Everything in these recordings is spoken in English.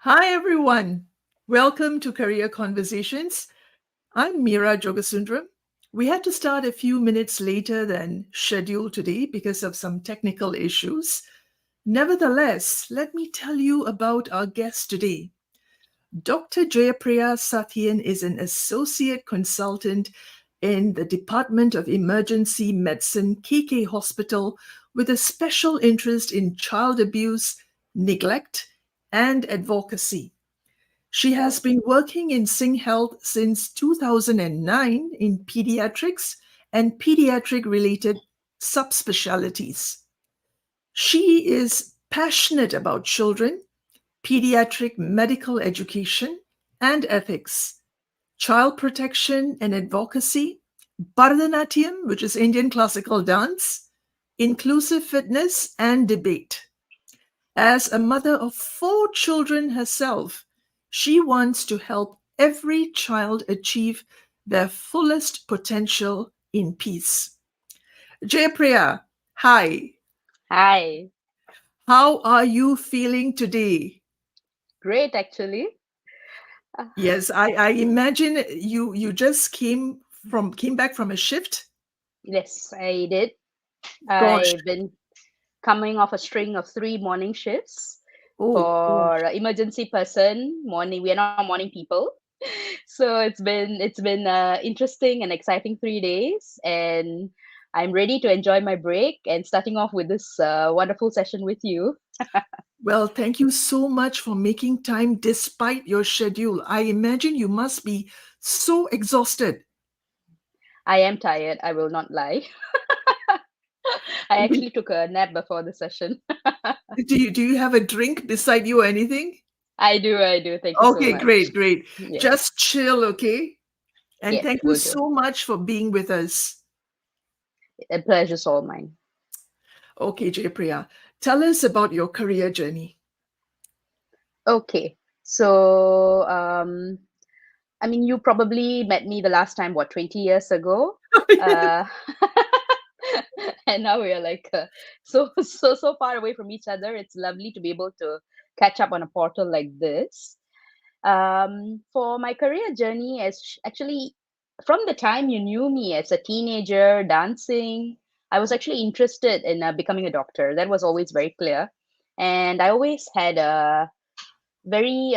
Hi, everyone. Welcome to Career Conversations. I'm Meera Jogasundram. We had to start a few minutes later than scheduled today because of some technical issues. Nevertheless, let me tell you about our guest today. Dr. Jayapriya Sathiyan is an associate consultant in the Department of Emergency Medicine, KK Hospital, with a special interest in child abuse, neglect, and advocacy. She has been working in Sing Health since 2009 in pediatrics and pediatric related subspecialties. She is passionate about children, pediatric medical education and ethics, child protection and advocacy, Bharatanatyam, which is Indian classical dance, inclusive fitness, and debate. As a mother of four children herself, she wants to help every child achieve their fullest potential in peace. Jayapriya, hi. Hi, How are you feeling today? great actually. Uh, Yes, I imagine you just came back from a shift. yes, I did. Gosh. I've been coming off a string of 3 morning shifts Oh for gosh. emergency person morning. We are not morning people, so it's been interesting and exciting 3 days, and I'm ready to enjoy my break and starting off with this wonderful session with you. Well, thank you so much for making time despite your schedule. I imagine you must be so exhausted. I am tired. I will not lie. I actually took a nap before the session. Do you have a drink beside you or anything? I do. I do. Thank you so Okay, much. great, great. Yes. Just chill, okay? And Yes, thank you will do. so much for being with us. A pleasure's all mine. Okay, Jaypriya, tell us about your career journey. Okay. So, I mean, you probably met me the last time, what, 20 years ago? Uh, and now we are like so far away from each other. It's lovely to be able to catch up on a portal like this. For my career journey, actually from the time you knew me as a teenager dancing, I was actually interested in becoming a doctor. That was always very clear, and I always had a very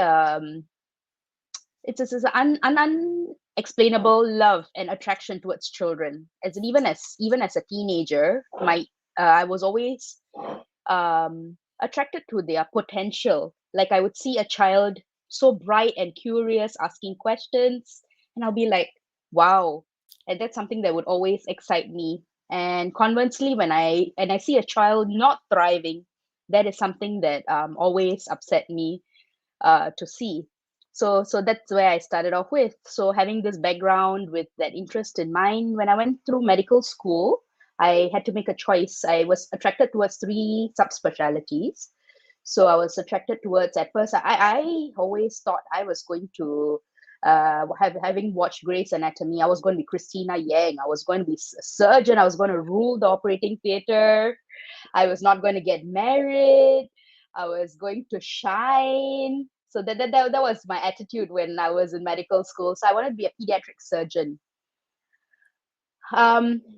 it's an unexplainable love and attraction towards children. As in, even as a teenager, my I was always attracted to their potential. Like I would see a child so bright and curious, asking questions, and I'll be like, "Wow!" And that's something that would always excite me. And conversely, when I see a child not thriving, that is something that always upset me to see. So that's where I started off with. So having this background with that interest in mind, when I went through medical school, I had to make a choice. I was attracted towards three subspecialties. So I was attracted towards, at first I always thought I was going to having watched Grey's Anatomy, I was going to be Christina Yang. I was going to be a surgeon. I was going to rule the operating theater. I was not going to get married. I was going to shine. So that was my attitude when I was in medical school. So I wanted to be a pediatric surgeon.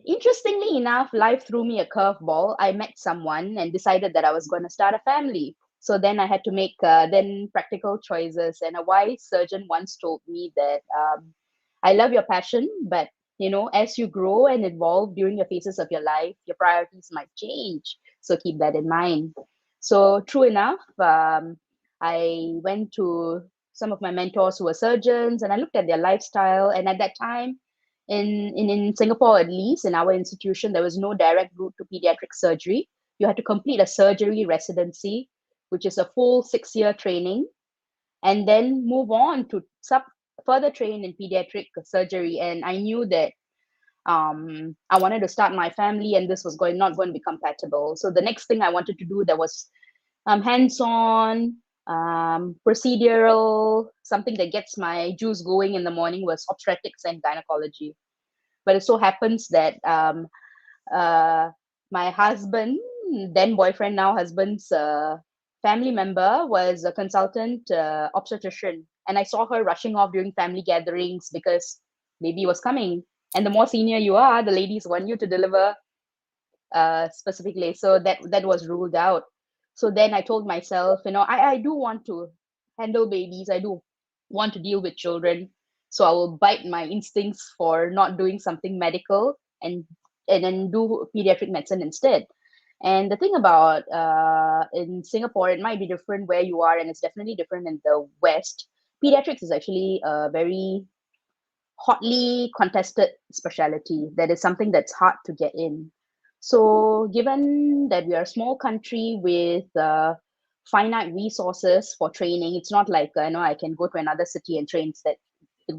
Interestingly enough, life threw me a curveball. I met someone and decided that I was going to start a family. So then I had to make then practical choices. And a wise surgeon once told me that I love your passion, but as you grow and evolve during your phases of your life, your priorities might change. So keep that in mind. So true enough, I went to some of my mentors who were surgeons, and I looked at their lifestyle. And at that time, in Singapore, at least in our institution, there was no direct route to pediatric surgery. You had to complete a surgery residency, which is a full 6 year training, and then move on to further train in pediatric surgery. And I knew that I wanted to start my family, and this was going not going to be compatible. So the next thing I wanted to do that was hands-on, procedural, something that gets my juice going in the morning was obstetrics and gynecology. But it so happens that uh, my husband, then boyfriend, now husband's family member was a consultant obstetrician, and I saw her rushing off during family gatherings because baby was coming. And the more senior you are, the ladies want you to deliver specifically. So that was ruled out. So then I told myself, I do want to handle babies. I do want to deal with children. So I will bite my instincts for not doing something medical and then do pediatric medicine instead. And the thing about in Singapore, it might be different where you are, and it's definitely different in the West. Pediatrics is actually a very hotly contested specialty. That is something that's hard to get in. So, given that we are a small country with finite resources for training, it's not like I can go to another city and train. That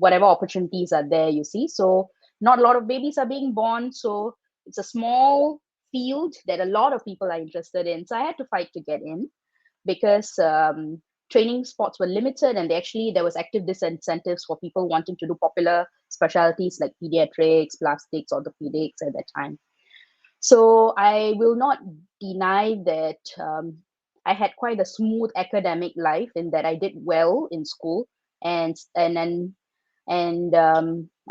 whatever opportunities are there, you see. So, not a lot of babies are being born. So, it's a small field that a lot of people are interested in. So, I had to fight to get in because training spots were limited, and there was active disincentives for people wanting to do popular specialties like pediatrics, plastics, orthopedics at that time. So I will not deny that I had quite a smooth academic life in that I did well in school, and I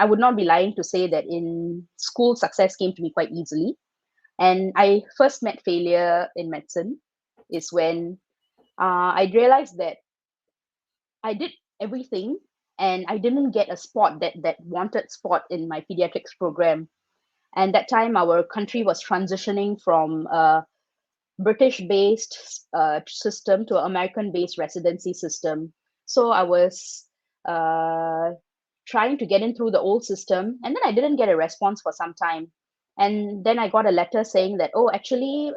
would not be lying to say that in school success came to me quite easily. And I first met failure in medicine is when I realized that I did everything and I didn't get a spot that wanted spot in my pediatrics program. And that time our country was transitioning from a British based system to an American based residency system. So I was uh, trying to get in through the old system, and then I didn't get a response for some time. And then I got a letter saying that, oh, actually,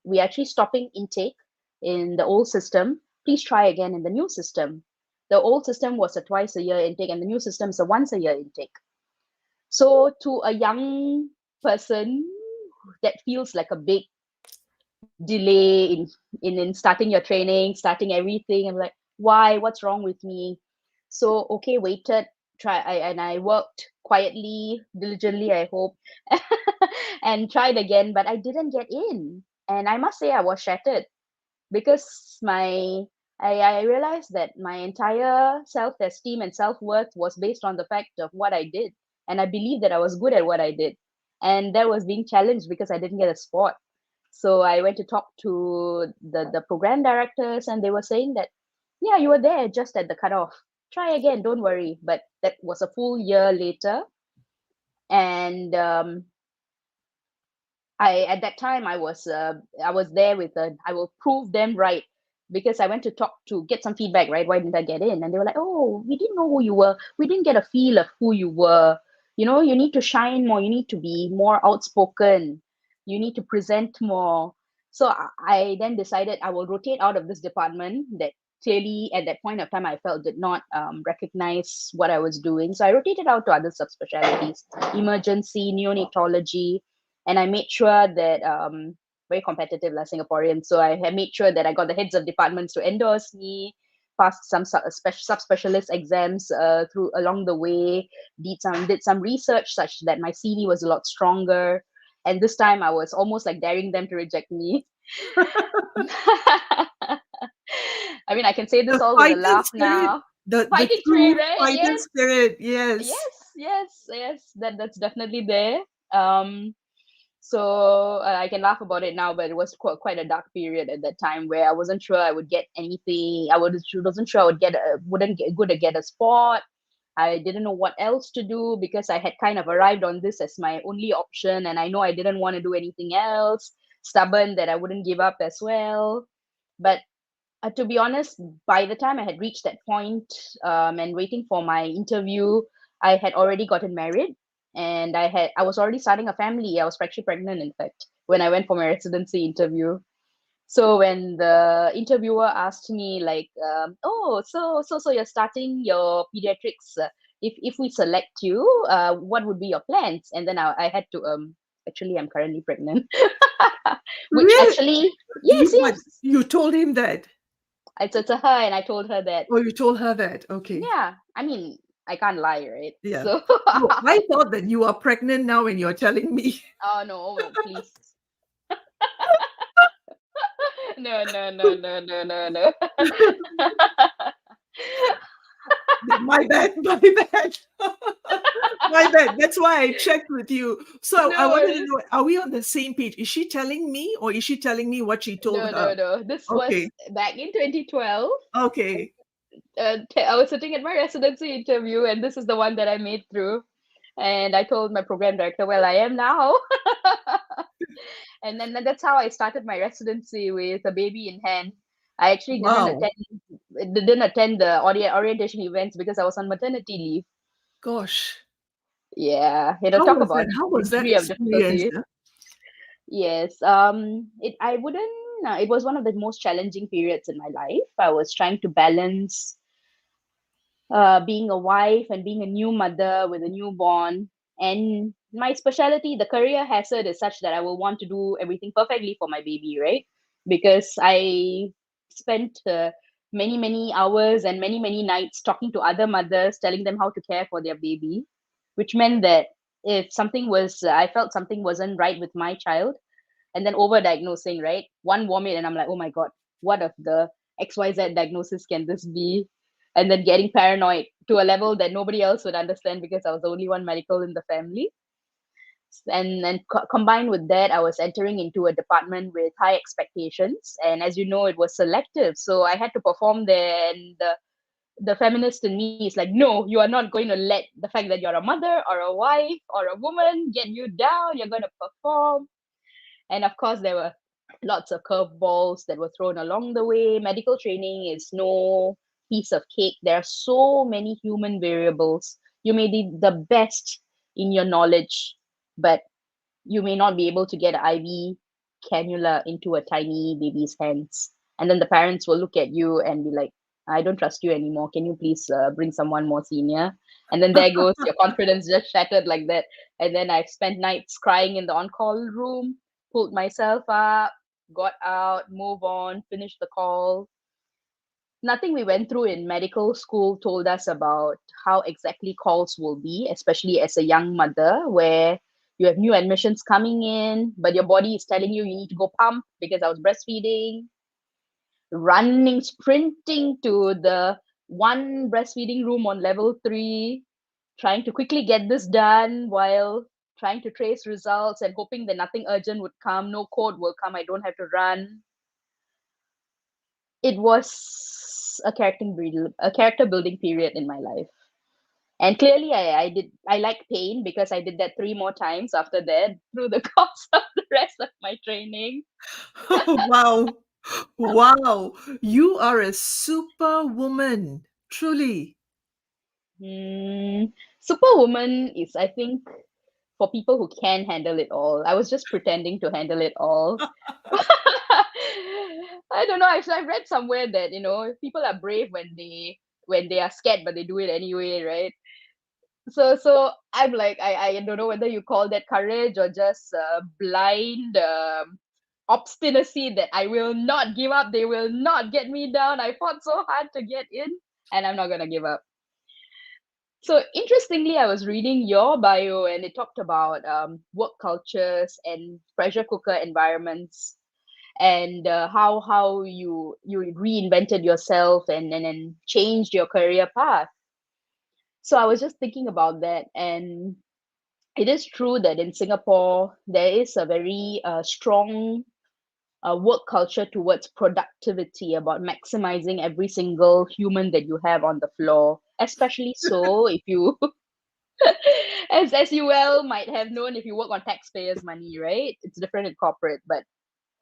we're actually stopping intake in the old system. Please try again in the new system. The old system was a twice a year intake, and the new system is a once a year intake. So to a young person, that feels like a big delay in starting your training, starting everything. I'm like, why? What's wrong with me? So okay, waited, and I worked quietly, diligently, I hope, and tried again, but I didn't get in. And I must say I was shattered because I realized that my entire self-esteem and self-worth was based on the fact of what I did. And I believed that I was good at what I did. And that was being challenged because I didn't get a spot. So I went to talk to the program directors, and they were saying that, yeah, you were there just at the cutoff. Try again, don't worry. But that was a full year later. And I at that time I was there with a I will prove them right, because I went to talk to get some feedback, right? Why didn't I get in? And they were like, oh, we didn't know who you were. We didn't get a feel of who you were. You need to shine more. You need to be more outspoken. You need to present more. So I then decided I will rotate out of this department that clearly at that point of time I felt did not recognize what I was doing. So I rotated out to other subspecialties, emergency, neonatology, and I made sure that very competitive like Singaporean. So I had made sure that I got the heads of departments to endorse me, passed some subspecialist exams through along the way, did some research such that my CV was a lot stronger. And this time I was almost like daring them to reject me. I mean, I can say this The all with a fighter laugh spirit, now. the Fighting spirit, true right? fighter Yes, spirit. Yes. yes. That's definitely there. Um, so I can laugh about it now, but it was quite a dark period at that time where I wasn't sure I would get anything. Wasn't sure I wouldn't get good to get a spot. I didn't know what else to do because I had kind of arrived on this as my only option, and I know I didn't want to do anything else. Stubborn that I wouldn't give up as well. But to be honest, by the time I had reached that point, and waiting for my interview, I had already gotten married, and I was already starting a family. I was actually pregnant, in fact, when I went for my residency interview. So when the interviewer asked me like, oh, so you're starting your pediatrics. If we select you, what would be your plans? And then I had to actually I'm currently pregnant, which Really? actually You yes, what? yes. You told him that? I said to her, and I told her that, Oh, you told her that. Okay. yeah, I mean, I can't lie, right? Yeah. So, No, I thought that you are pregnant now and you're telling me. oh no, please. No, no, no, no, no, no, no. My bad, my bad. My bad. That's why I checked with you. So I No wanted to worries. know, are we on the same page? Is she telling me or is she telling me what she told No, her? no, no. This was Okay. back in 2012. Okay. I was sitting at my residency interview, and this is the one that I made through. And I told my program director, "Well, I am now." And then that's how I started my residency with a baby in hand. I actually Wow. didn't attend the orientation events because I was on maternity leave. Gosh. Yeah, it'll How talk was about that? How was that degree of experience? difficulty. Yeah? Yes, it I wouldn't. It was one of the most challenging periods in my life. I was trying to balance being a wife and being a new mother with a newborn. And my specialty, the career hazard is such that I will want to do everything perfectly for my baby, right? Because I spent many, many hours and many, many nights talking to other mothers, telling them how to care for their baby, which meant that if I felt something wasn't right with my child, and then over-diagnosing, right? One vomit, and I'm like, oh my God, what of the XYZ diagnosis can this be? And then getting paranoid to a level that nobody else would understand because I was the only one medical in the family. And then combined with that, I was entering into a department with high expectations. And as you know, it was selective. So I had to perform there. And the feminist in me is like, no, you are not going to let the fact that you're a mother or a wife or a woman get you down. You're going to perform. And of course, there were lots of curveballs that were thrown along the way. Medical training is no piece of cake. There are so many human variables. You may be the best in your knowledge, but you may not be able to get an IV cannula into a tiny baby's hands. And then the parents will look at you and be like, I don't trust you anymore. Can you please bring someone more senior? And then there goes your confidence just shattered like that. And then I've spent nights crying in the on call room, pulled myself up, got out, move on, finished the call. Nothing we went through in medical school told us about how exactly calls will be, especially as a young mother, where you have new admissions coming in, but your body is telling you you need to go pump because I was breastfeeding, running, sprinting to the one breastfeeding room on level 3, trying to quickly get this done while trying to trace results and hoping that nothing urgent would come, no code will come, I don't have to run. It was a character building period in my life. And clearly I like pain because I did that 3 more times after that through the course of the rest of my training. Wow. Wow. You are a superwoman. Truly. Superwoman is, I think, for people who can handle it all. I was just pretending to handle it all. I don't know. I've read somewhere that people are brave when they are scared, but they do it anyway, right? So I'm like, I don't know whether you call that courage or just blind obstinacy that I will not give up. They will not get me down. I fought so hard to get in, and I'm not gonna give up. So interestingly, I was reading your bio, and it talked about work cultures and pressure cooker environments, and how you reinvented yourself and changed your career path. So I was just thinking about that, and it is true that in Singapore there is a very strong work culture towards productivity, about maximizing every single human that you have on the floor. Especially so if you, as you well might have known, if you work on taxpayers' money, right? It's different in corporate, but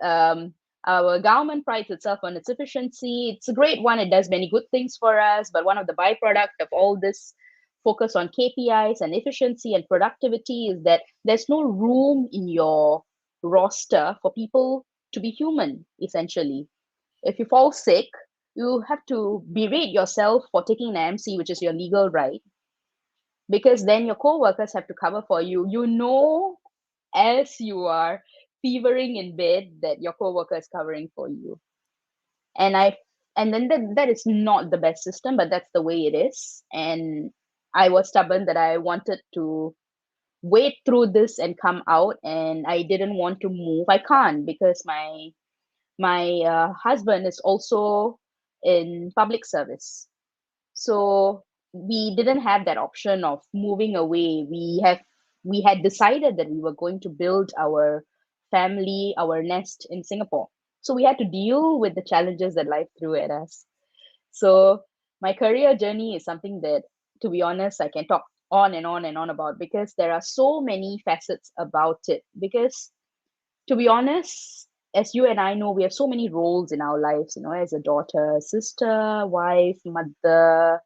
um, our government prides itself on its efficiency. It's a great one. It does many good things for us, but one of the byproduct of all this focus on KPIs and efficiency and productivity is that there's no room in your roster for people to be human, essentially. If you fall sick, you have to berate yourself for taking an MC, which is your legal right, because then your co-workers have to cover for you. You know, as you are fevering in bed, that your coworker is covering for you. And I and then that is not the best system, but that's the way it is. And I was stubborn that I wanted to wait through this and come out, and I didn't want to move. I can't because my husband is also in public service. So we didn't have that option of moving away. We had decided that we were going to build our family, our nest in Singapore. So we had to deal with the challenges that life threw at us. So my career journey is something that, to be honest, I can talk on and on and on about, because there are so many facets about it. Because, to be honest, as you and I know, we have so many roles in our lives, as a daughter, sister, wife, mother,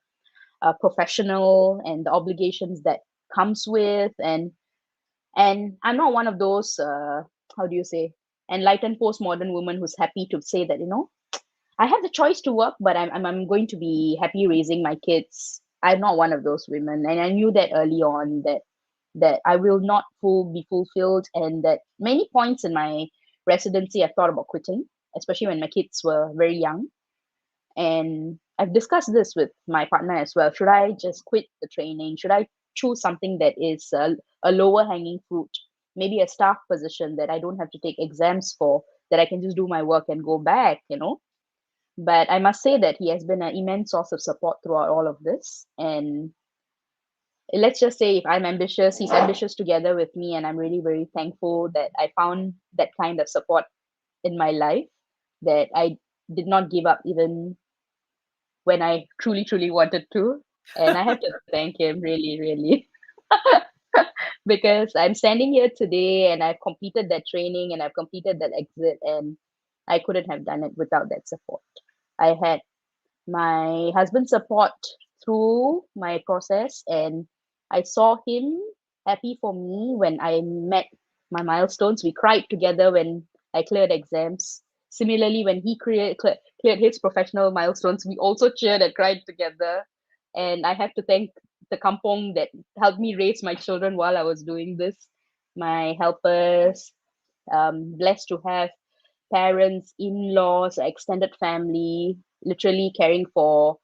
professional, and the obligations that comes with. And I'm not one of those, how do you say, enlightened postmodern woman who's happy to say that, I have the choice to work, but I'm going to be happy raising my kids. I'm not one of those women, and I knew that early on, that I will not be fulfilled, and that many points in my residency I thought about quitting, especially when my kids were very young. And I've discussed this with my partner as well. Should I just quit the training? Should I choose something that is a lower hanging fruit, maybe a staff position that I don't have to take exams for, that I can just do my work and go back? But I must say that he has been an immense source of support throughout all of this. And let's just say, if I'm ambitious, he's ambitious together with me. And I'm really very thankful that I found that kind of support in my life, that I did not give up even when I truly, truly wanted to. And I have to thank him, really, really. Because I'm standing here today, and I've completed that training, and I've completed that exit, and I couldn't have done it without that support. I had my husband's support through my process, and I saw him happy for me when I met my milestones. We cried together when I cleared exams. Similarly, when he cleared his professional milestones, we also cheered and cried together. And I have to thank the kampong that helped me raise my children while I was doing this. My helpers, blessed to have parents, in-laws, extended family, literally caring for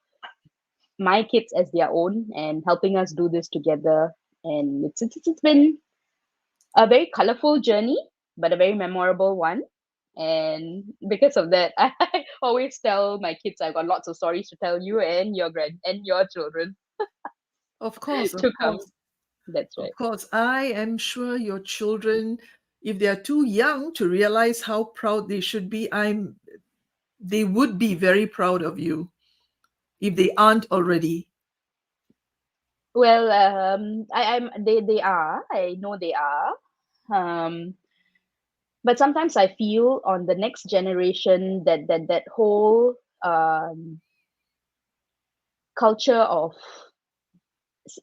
my kids as their own and helping us do this together. And it's been a very colorful journey, but a very memorable one. And because of that, I always tell my kids I've got lots of stories to tell you and your children Of course, of to come. course, That's of right. course. I am sure your children, if they are too young to realize how proud they should be, they would be very proud of you if they aren't already. Well, they are. I know they are. Um, but sometimes I feel on the next generation that whole culture of,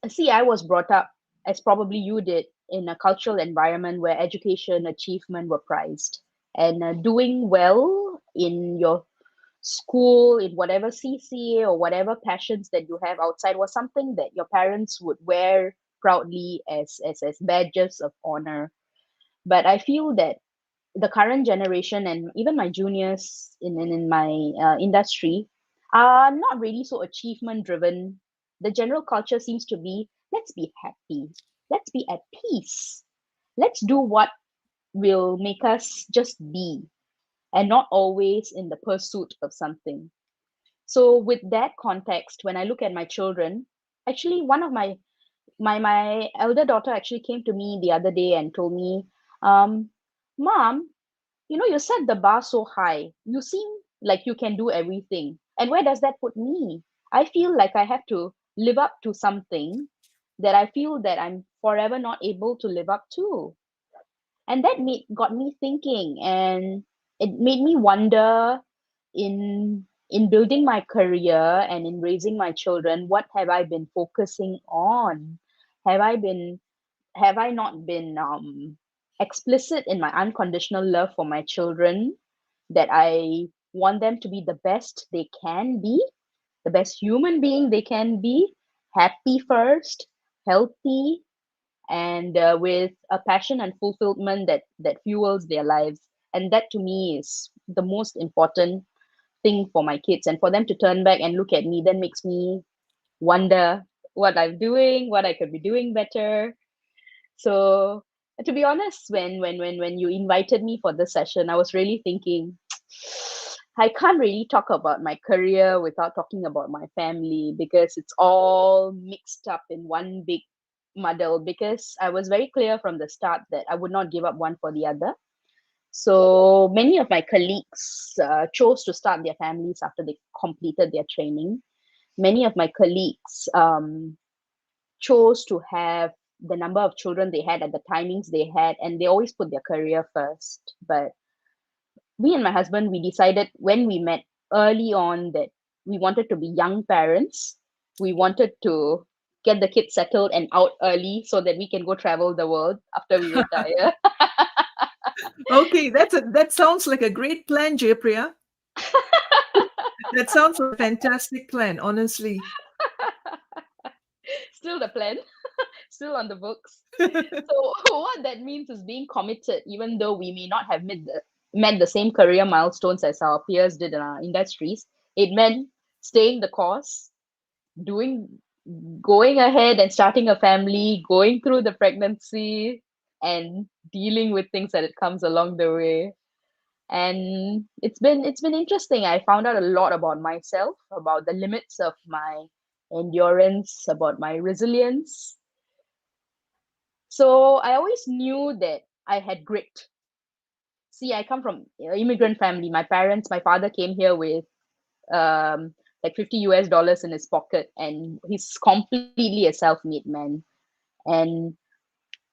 see, I was brought up, as probably you did, in a cultural environment where education achievement were prized, and doing well in your school, in whatever CCA or whatever passions that you have outside, was something that your parents would wear proudly as badges of honor. But I feel that the current generation, and even my juniors in my industry, are not really so achievement driven. The general culture seems to be, let's be happy, let's be at peace, let's do what will make us just be, and not always in the pursuit of something. So with that context, when I look at my children, actually one of my elder daughter actually came to me the other day and told me, Mom, you set the bar so high. You seem like you can do everything. And where does that put me? I feel like I have to live up to something that I feel that I'm forever not able to live up to. And that got me thinking, and it made me wonder, in building my career and in raising my children, what have I been focusing on? Have I been have I not been explicit in my unconditional love for my children, that I want them to be the best they can be, the best human being they can be, happy first, healthy, and with a passion and fulfillment that fuels their lives. And that to me is the most important thing for my kids. And for them to turn back and look at me, then makes me wonder what I'm doing, what I could be doing better. So to be honest, when you invited me for this session, I was really thinking, I can't really talk about my career without talking about my family because it's all mixed up in one big muddle. Because I was very clear from the start that I would not give up one for the other. So many of my colleagues chose to start their families after they completed their training. Many of my colleagues chose to have the number of children they had at the timings they had, and they always put their career first. But me and my husband, we decided when we met early on that we wanted to be young parents. We wanted to get the kids settled and out early so that we can go travel the world after we retire. Okay, that sounds like a great plan, Jayapriya. That sounds like a fantastic plan, honestly. Still the plan, still on the books. So what that means is being committed, even though we may not have met the same career milestones as our peers did in our industries. It meant staying the course, doing going ahead and starting a family, going through the pregnancy and dealing with things that it comes along the way. And it's been interesting. I found out a lot about myself, about the limits of my endurance, about my resilience. So I always knew that I had grit. See, I come from immigrant family. My father came here with like $50 in his pocket, and he's completely a self-made man. And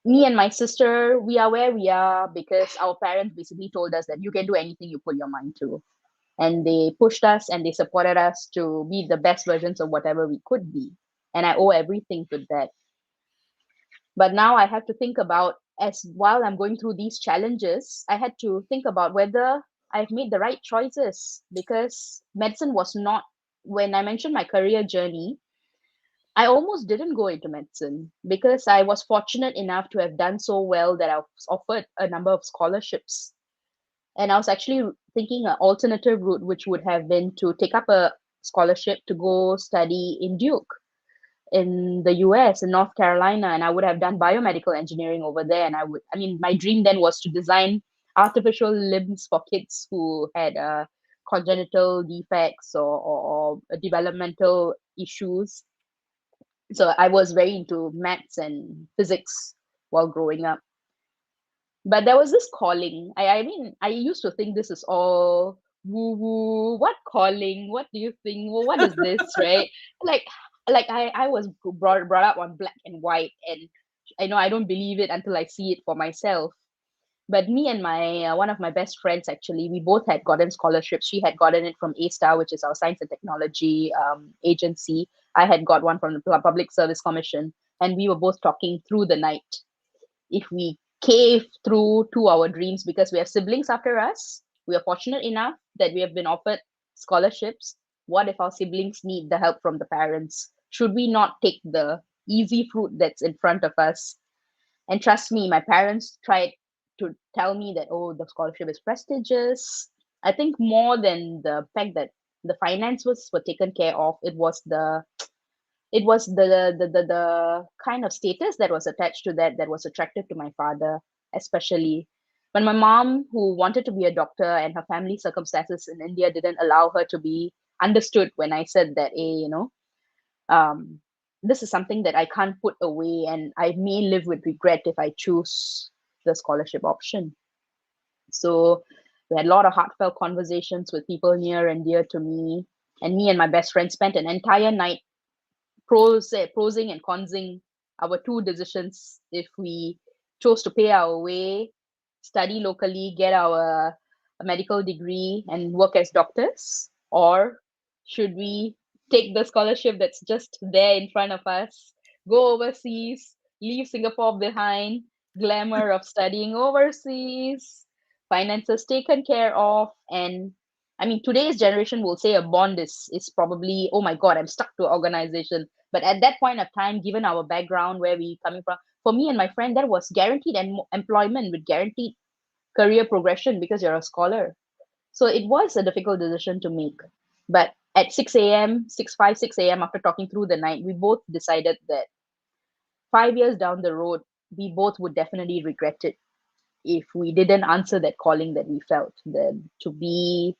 me and my sister, we are where we are because our parents basically told us that you can do anything you put your mind to. And they pushed us and they supported us to be the best versions of whatever we could be. And I owe everything to that. But now I have to think about, as while I'm going through these challenges, I had to think about whether I've made the right choices, because medicine was not, when I mentioned my career journey, I almost didn't go into medicine because I was fortunate enough to have done so well that I was offered a number of scholarships. And I was actually thinking an alternative route, which would have been to take up a scholarship to go study in Duke in the US, in North Carolina, and I would have done biomedical engineering over there. And I mean, my dream then was to design artificial limbs for kids who had congenital defects or developmental issues. So I was very into maths and physics while growing up. But there was this calling. I mean, I used to think this is all woo woo. What calling? What do you think? Well, what is this, right? Like, I was brought up on black and white, and I know I don't believe it until I see it for myself. But me and my one of my best friends, actually, we both had gotten scholarships. She had gotten it from A-Star, which is our science and technology agency. I had got one from the Public Service Commission, and we were both talking through the night. If we cave through to our dreams, because we have siblings after us, we are fortunate enough that we have been offered scholarships. What if our siblings need the help from the parents? Should we not take the easy fruit that's in front of us? And trust me, my parents tried to tell me that, oh, the scholarship is prestigious. I think more than the fact that the finances were taken care of, it was the kind of status that was attached to that that was attractive to my father, especially when my mom, who wanted to be a doctor, and her family circumstances in India didn't allow her to be understood when I said that, hey, um, this is something that I can't put away, and I may live with regret if I choose the scholarship option. So we had a lot of heartfelt conversations with people near and dear to me. And me and my best friend spent an entire night prosing and consing our two decisions: if we chose to pay our way, study locally, get our medical degree, and work as doctors, or should we take the scholarship that's just there in front of us, go overseas, leave Singapore behind, glamour of studying overseas, finances taken care of, and I mean, today's generation will say a bond is probably, oh my God, I'm stuck to an organization. But at that point of time, given our background, where we coming from, for me and my friend, that was guaranteed employment with guaranteed career progression because you're a scholar. So it was a difficult decision to make. But at 6 a.m., 6 a.m., after talking through the night, we both decided that 5 years down the road, we both would definitely regret it. if we didn't answer that calling that we felt, then to be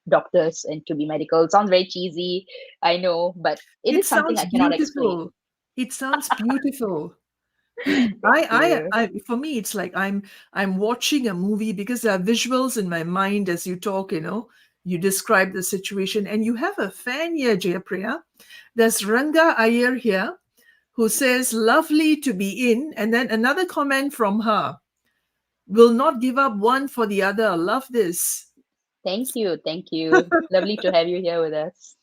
doctors and to be medical. It sounds very cheesy, I know, but it It is something sounds I cannot explain. beautiful. It sounds beautiful. Thank you. For me, it's like I'm watching a movie because there are visuals in my mind as you talk. You describe the situation, and you have a fan here, Jayapriya. There's Ranga Iyer here who says, "Lovely to be in," and then another comment from her: "Will not give up one for the other." Love this. Thank you. Thank you. Lovely to have you here with us.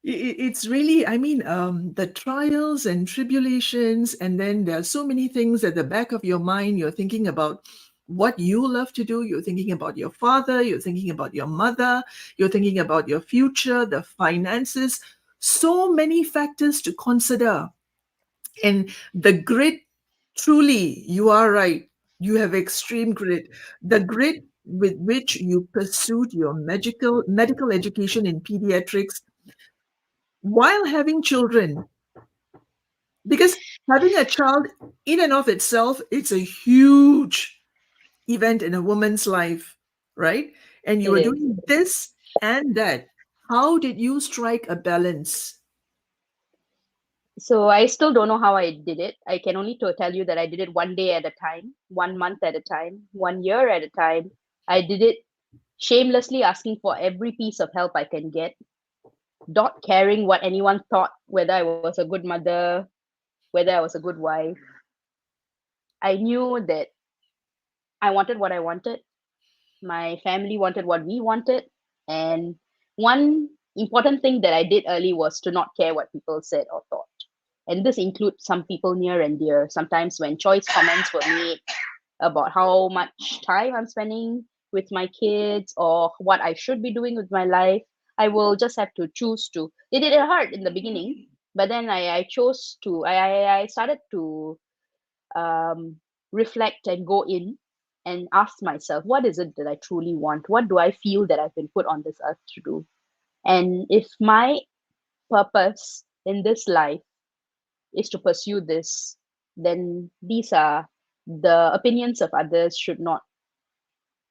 It's really, I mean, the trials and tribulations, and then there are so many things at the back of your mind. You're thinking about what you love to do. You're thinking about your father. You're thinking about your mother. You're thinking about your future, the finances. So many factors to consider. And the grit, truly, you are right. You have extreme grit. The grit with which you pursued your medical education in pediatrics while having children, because having a child in and of itself, it's a huge event in a woman's life, right? And you It were is. doing this and that. How did you strike a balance? So I still don't know how I did it. I can only tell you that I did it one day at a time, 1 month at a time, 1 year at a time. I did it shamelessly, asking for every piece of help I can get, not caring what anyone thought, whether I was a good mother, whether I was a good wife. I knew that I wanted what I wanted. My family wanted what we wanted. And one important thing that I did early was to not care what people said or thought. And this includes some people near and dear. Sometimes when choice comments were made about how much time I'm spending with my kids or what I should be doing with my life, I will just have to choose to. It did hurt in the beginning, but then I chose to, I started to um, reflect and go in and ask myself, what is it that I truly want? What do I feel that I've been put on this earth to do? And if my purpose in this life is to pursue this, then these are the opinions of others should not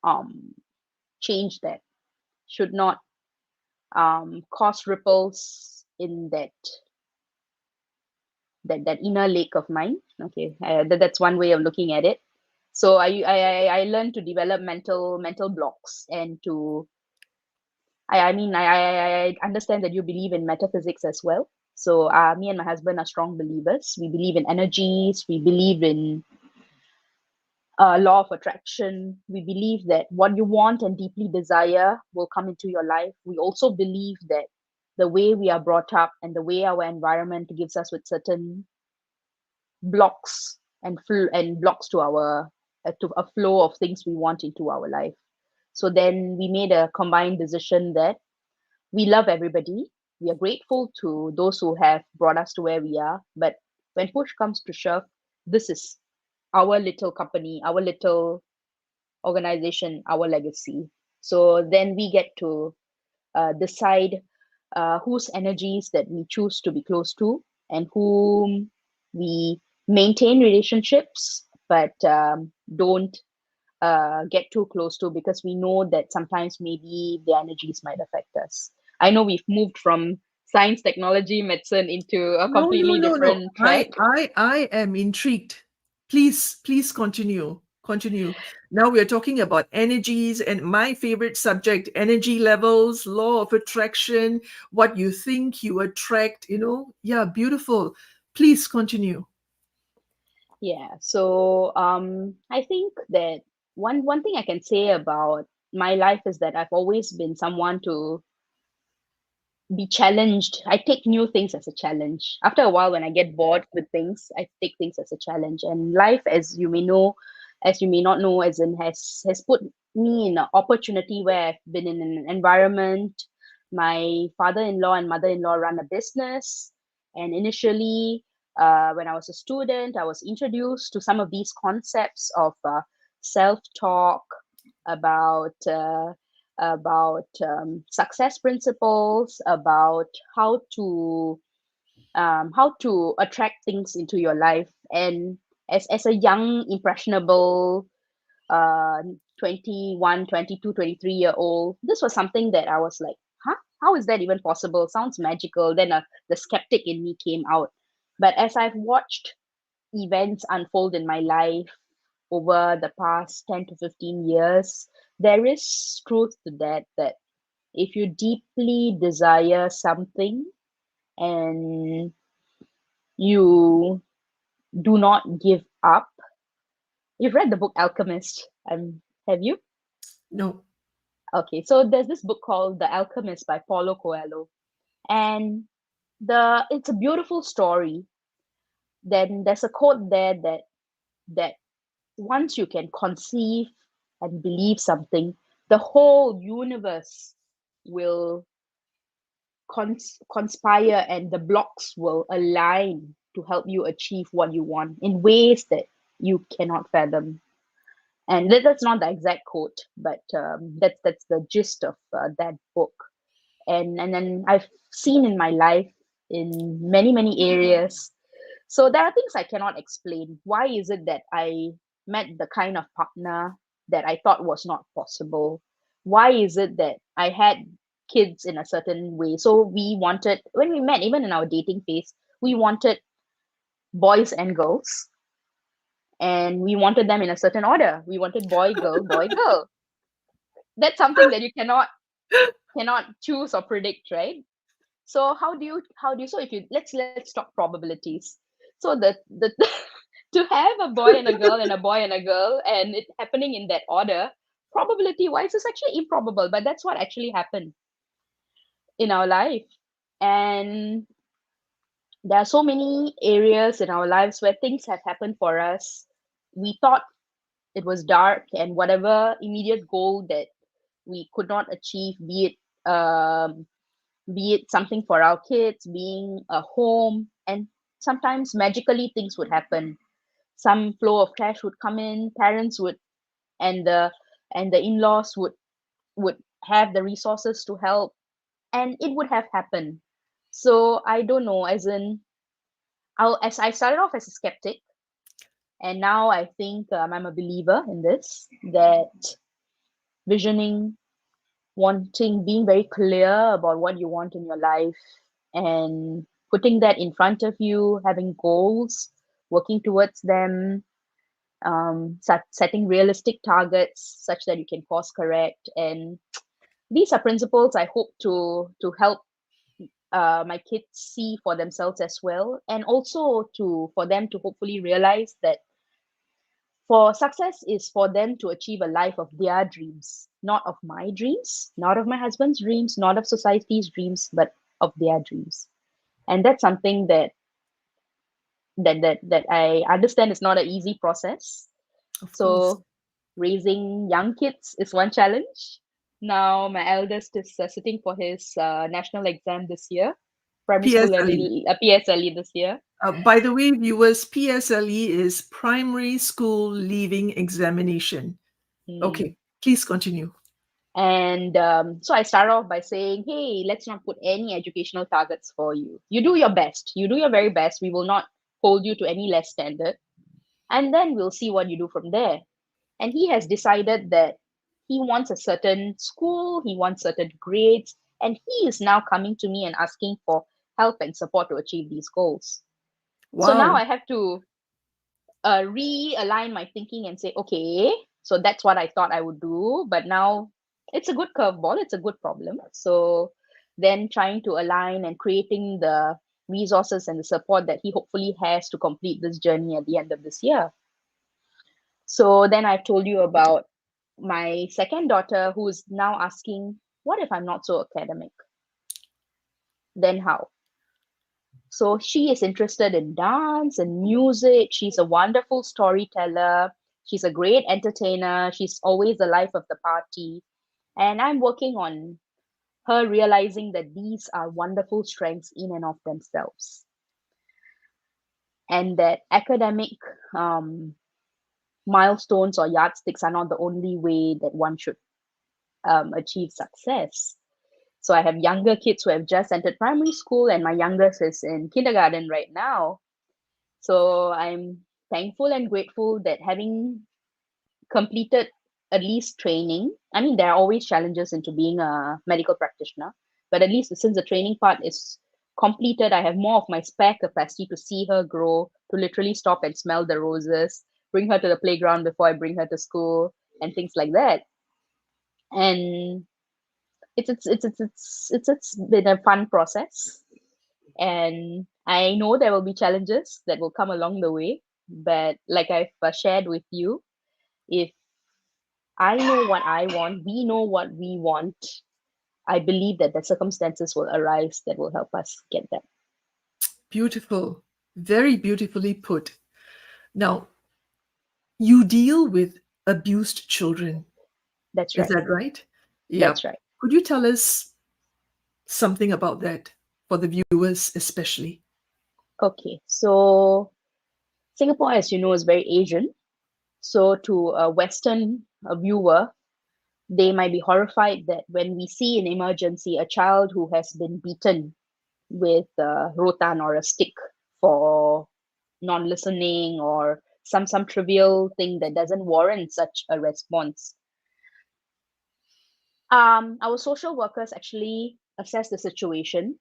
um, change that, should not cause ripples in that inner lake of mine. Okay, that's one way of looking at it. So I learned to develop mental blocks and to I understand that you believe in metaphysics as well. So me and my husband are strong believers. We believe in energies. We believe in law of attraction. We believe that what you want and deeply desire will come into your life. We also believe that the way we are brought up and the way our environment gives us with certain blocks and blocks to our to a flow of things we want into our life. So then we made a combined decision that we love everybody. We are grateful to those who have brought us to where we are. But when push comes to shove, this is our little company, our little organization, our legacy. So then we get to decide whose energies that we choose to be close to and whom we maintain relationships, but don't get too close to, because we know that sometimes maybe the energies might affect us. I know we've moved from science, technology, medicine into a No, no, completely no, no. different track. I am intrigued. Please continue. Continue. Now we are talking about energies and my favorite subject, energy levels, law of attraction, what you think you attract, Yeah, beautiful. Please continue. Yeah. So I think that one thing I can say about my life is that I've always been someone to be challenged. I take new things as a challenge. After a while, when I get bored with things, I take things as a challenge. And life, as you may know, as you may not know, as in has put me in an opportunity where I've been in an environment. My father-in-law and mother-in-law run a business, and initially, when I was a student, I was introduced to some of these concepts of self-talk, about success principles, about how to attract things into your life. And as a young, impressionable, uh 21, 22, 23-year old, this was something that I was like, huh, how is that even possible? Sounds magical. Then the skeptic in me came out. But as I've watched events unfold in my life over the past 10 to 15 years, there is truth to that, that if you deeply desire something and you do not give up. You've read the book Alchemist, have you? No. Okay, so there's this book called The Alchemist by Paulo Coelho, and it's a beautiful story. Then there's a quote there that once you can conceive and believe something, the whole universe will conspire and the blocks will align to help you achieve what you want in ways that you cannot fathom. And that's not the exact quote, but that's the gist of that book. And then I've seen in my life in many areas. So there are things I cannot explain. Why is it that I met the kind of partner that I thought was not possible? Why is it that I had kids in a certain way? So we wanted, when we met, even in our dating phase, we wanted boys and girls, and we wanted them in a certain order. We wanted boy, girl, boy, girl. That's something that you cannot choose or predict, right? So how do you so if you let's talk probabilities. So the to have a boy and a girl and a boy and a girl and it happening in that order, probability wise is actually improbable, but that's what actually happened in our life. And there are so many areas in our lives where things have happened for us. We thought it was dark, and whatever immediate goal that we could not achieve, be it something for our kids, being a home, and sometimes magically things would happen. Some flow of cash would come in, parents would, and the in-laws would have the resources to help, and it would have happened. So I don't know, as in, as I started off as a skeptic, and now I think I'm a believer in this, that visioning, wanting, being very clear about what you want in your life and putting that in front of you, having goals, working towards them, setting realistic targets such that you can course correct. And these are principles I hope to help my kids see for themselves as well, and also to for them to hopefully realize that for success is for them to achieve a life of their dreams, not of my dreams, not of my husband's dreams, not of society's dreams, but of their dreams. And that's something that I understand is not an easy process. Of course. So raising young kids is one challenge. Now my eldest is sitting for his national exam this year, primary school PSLE. learning, PSLE this year. By the way, viewers, PSLE is Primary School Leaving Examination. Hmm. Okay, please continue. And so I start off by saying, hey, let's not put any educational targets for you. You do your best. You do your very best. We will not hold you to any less standard. And then we'll see what you do from there. And he has decided that he wants a certain school, he wants certain grades, and he is now coming to me and asking for help and support to achieve these goals. So now Wow. I have to realign my thinking and say, okay, so that's what I thought I would do, but now it's a good curveball, it's a good problem. So then trying to align and creating the resources and the support that he hopefully has to complete this journey at the end of this year. So then I've told you about my second daughter who is now asking, what if I'm not so academic? Then how? So she is interested in dance and music. She's a wonderful storyteller. She's a great entertainer. She's always the life of the party. And I'm working on her realizing that these are wonderful strengths in and of themselves. And that academic milestones or yardsticks are not the only way that one should achieve success. So I have younger kids who have just entered primary school, and my youngest is in kindergarten right now. So I'm thankful and grateful that having completed at least training. I mean, there are always challenges into being a medical practitioner, but at least since the training part is completed, I have more of my spare capacity to see her grow, to literally stop and smell the roses, bring her to the playground before I bring her to school, and things like that. And it's been a fun process, and I know there will be challenges that will come along the way. But like I've shared with you, if I know what I want, we know what we want, I believe that the circumstances will arise that will help us get that. Beautiful. Very beautifully put. Now, you deal with abused children. That's Is right. that right? Yeah. That's right. Could you tell us something about that for the viewers, especially? Okay. So Singapore, as you know, is very Asian. So to a Western viewer, they might be horrified that when we see in emergency a child who has been beaten with a rotan or a stick for non-listening or some trivial thing that doesn't warrant such a response. Our social workers actually assess the situation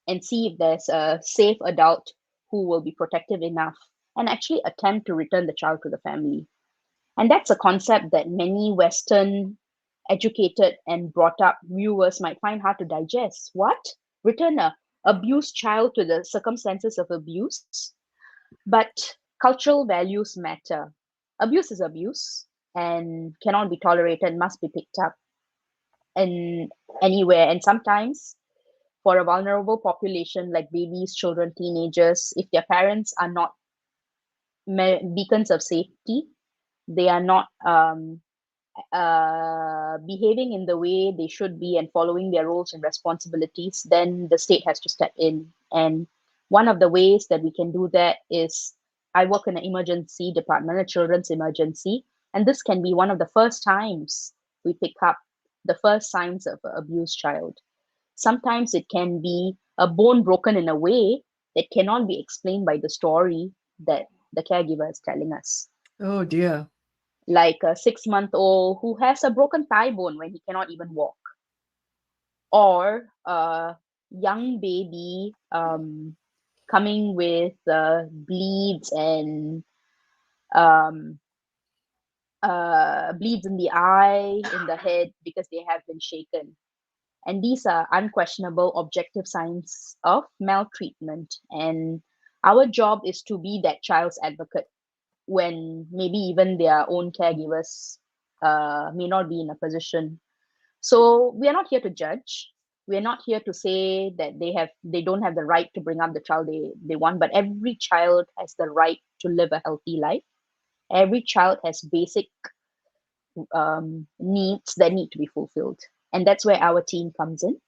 and see if there's a safe adult who will be protective enough and actually attempt to return the child to the family. And that's a concept that many Western educated and brought up viewers might find hard to digest. What? Return a abused child to the circumstances of abuse? But cultural values matter. Abuse is abuse and cannot be tolerated, must be picked up in anywhere. And sometimes for a vulnerable population like babies, children, teenagers, if their parents are not beacons of safety, they are not behaving in the way they should be and following their roles and responsibilities, then the state has to step in. And one of the ways that we can do that is I work in an emergency department, a children's emergency, and this can be one of the first times we pick up the first signs of an abused child. Sometimes it can be a bone broken in a way that cannot be explained by the story that the caregiver is telling us, Oh dear. like a 6 month old who has a broken thigh bone when he cannot even walk, or a young baby coming with bleeds and um, bleeds in the eye, in the head because they have been shaken. And these are unquestionable objective signs of maltreatment. And our job is to be that child's advocate when maybe even their own caregivers may not be in a position. So we are not here to judge. We are not here to say that they don't have the right to bring up the child they want, but every child has the right to live a healthy life. Every child has basic needs that need to be fulfilled. And that's where our team comes in,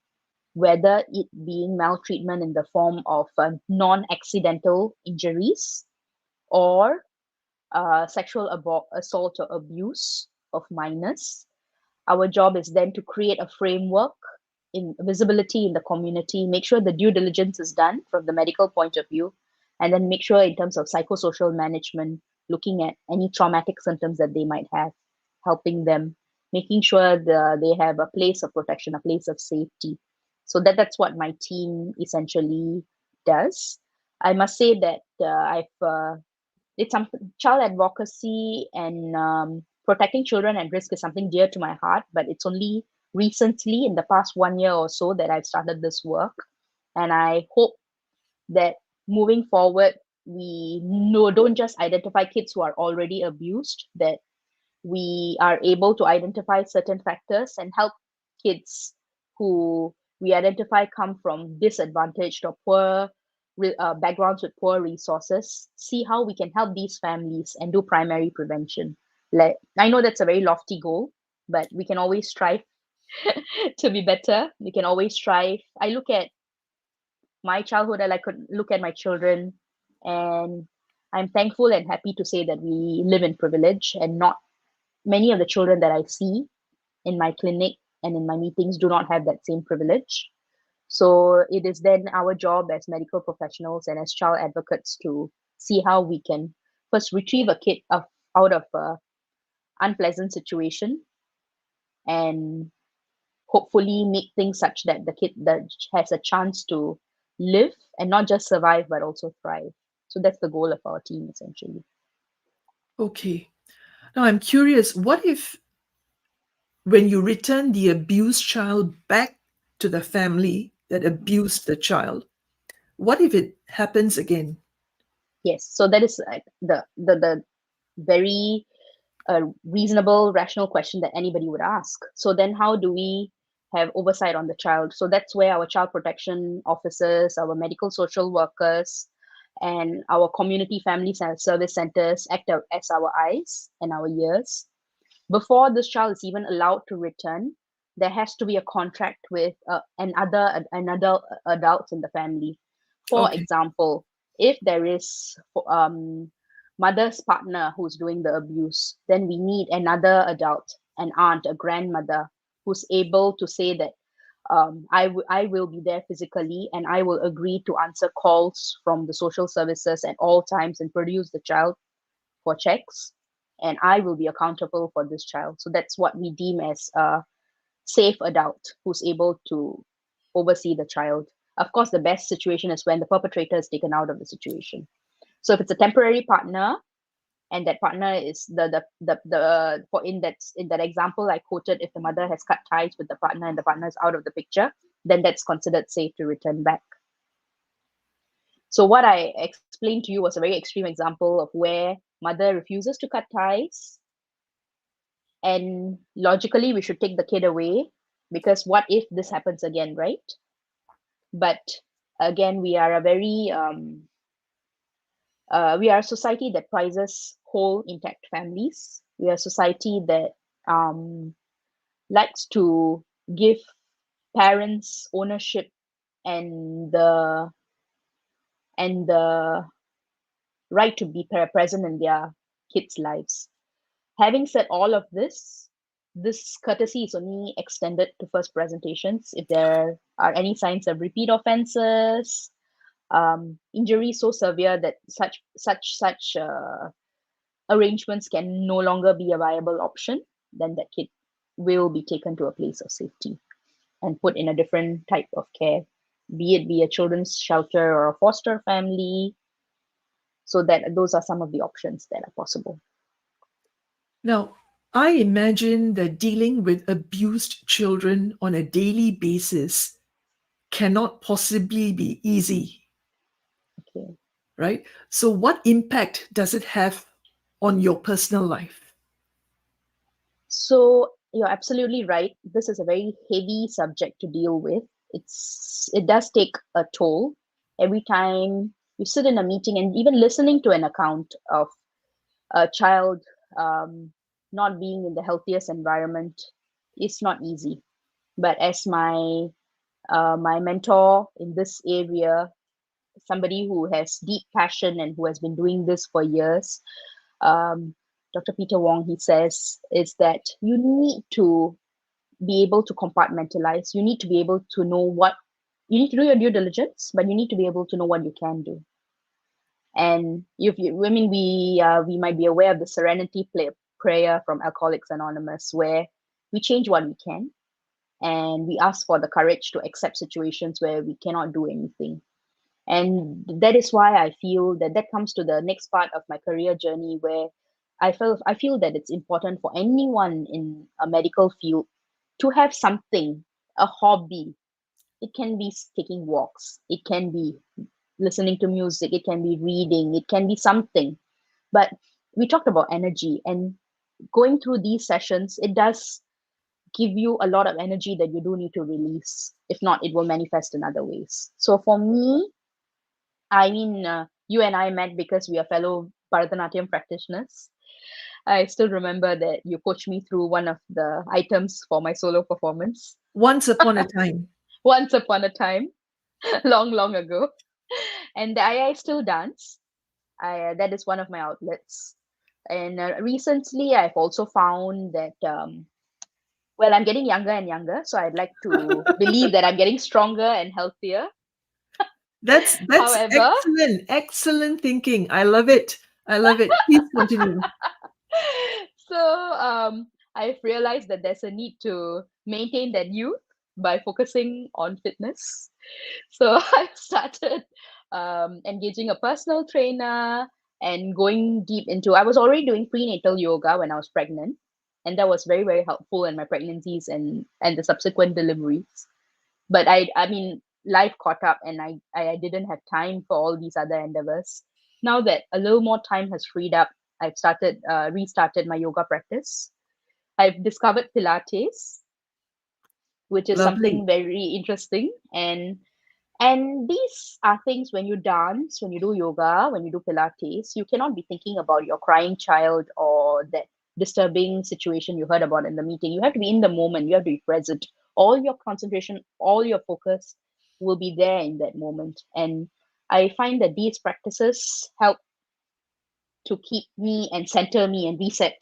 whether it being maltreatment in the form of non-accidental injuries or sexual assault or abuse of minors. Our job is then to create a framework in visibility in the community, make sure the due diligence is done from the medical point of view, and then make sure in terms of psychosocial management, looking at any traumatic symptoms that they might have, helping them, making sure they have a place of protection, a place of safety. So that's what my team essentially does. I must say that I've it's something, child advocacy and protecting children at risk is something dear to my heart, but it's only recently in the past 1 year or so that I've started this work. And I hope that moving forward, we don't just identify kids who are already abused, that we are able to identify certain factors and help kids who we identify come from disadvantaged or poor backgrounds with poor resources, see how we can help these families and do primary prevention. Like, I know that's a very lofty goal, but we can always strive to be better. We can always strive. I look at my childhood and I could look at my children, and I'm thankful and happy to say that we live in privilege, and not many of the children that I see in my clinic and in my meetings do not have that same privilege. So it is then our job as medical professionals and as child advocates to see how we can first retrieve a kid out of a unpleasant situation and hopefully make things such that the kid that has a chance to live and not just survive but also thrive. So that's the goal of our team essentially. Okay. Now I'm curious, what if when you return the abused child back to the family that abused the child, what if it happens again? Yes, so that is the very reasonable, rational question that anybody would ask. So then, how do we have oversight on the child? So that's where our child protection officers, our medical social workers, and our community family service centers act as our eyes and our ears. Before this child is even allowed to return, there has to be a contract with another adult in the family. For Okay. example, if there is mother's partner who's doing the abuse, then we need another adult, an aunt, a grandmother, who's able to say that I will be there physically and I will agree to answer calls from the social services at all times and produce the child for checks, and I will be accountable for this child. So that's what we deem as a safe adult who's able to oversee the child. Of course, the best situation is when the perpetrator is taken out of the situation. So if it's a temporary partner, and that partner is the for in that example I quoted, if the mother has cut ties with the partner and the partner is out of the picture, then that's considered safe to return back. So what I explained to you was a very extreme example of where mother refuses to cut ties, and logically we should take the kid away, because what if this happens again, right? But again, we are a society that prizes whole intact families. We are a society that um, likes to give parents ownership and the right to be present in their kids' lives. Having said all of this, this courtesy is only extended to first presentations. If there are any signs of repeat offenses, injuries so severe that such arrangements can no longer be a viable option, then that kid will be taken to a place of safety and put in a different type of care, be it be a children's shelter or a foster family. So that those are some of the options that are possible. Now, I imagine that dealing with abused children on a daily basis cannot possibly be easy, Okay. right? So, what impact does it have on your personal life? So you're absolutely right. This is a very heavy subject to deal with. It does take a toll every time you sit in a meeting, and even listening to an account of a child um, not being in the healthiest environment is not easy. But as my mentor in this area, somebody who has deep passion and who has been doing this for years, um, Dr. Peter Wong, he says, is that you need to be able to compartmentalize. You need to be able to know what you need to do your due diligence, but you need to be able to know what you can do. And I mean, we might be aware of the Serenity prayer from Alcoholics Anonymous, where we change what we can, and we ask for the courage to accept situations where we cannot do anything. And that is why I feel that comes to the next part of my career journey, where I feel that it's important for anyone in a medical field to have something, a hobby. It can be taking walks, it can be listening to music, it can be reading, it can be something. But we talked about energy, and going through these sessions, it does give you a lot of energy that you do need to release. If not, it will manifest in other ways. So for me, I mean, you and I met because we are fellow Bharatanatyam practitioners. I still remember that you coached me through one of the items for my solo performance Once upon a time. once upon a time, long, long ago. And I still dance. That is one of my outlets. And recently, I've also found that, well, I'm getting younger and younger. So I'd like to believe that I'm getting stronger and healthier. That's However, excellent, excellent thinking. I love it. I love it. Please continue. So I've realized that there's a need to maintain that youth by focusing on fitness. So I started engaging a personal trainer and going deep into. I was already doing prenatal yoga when I was pregnant, and that was very very helpful in my pregnancies and the subsequent deliveries. But I mean, life caught up, and I didn't have time for all these other endeavors. Now that a little more time has freed up, I've started restarted my yoga practice. I've discovered Pilates, which is Lovely. something very interesting. And these are things, when you dance, when you do yoga, when you do Pilates, you cannot be thinking about your crying child or that disturbing situation you heard about in the meeting. You have to be in the moment, you have to be present. All your concentration, all your focus will be there in that moment. And I find that these practices help to keep me and center me and reset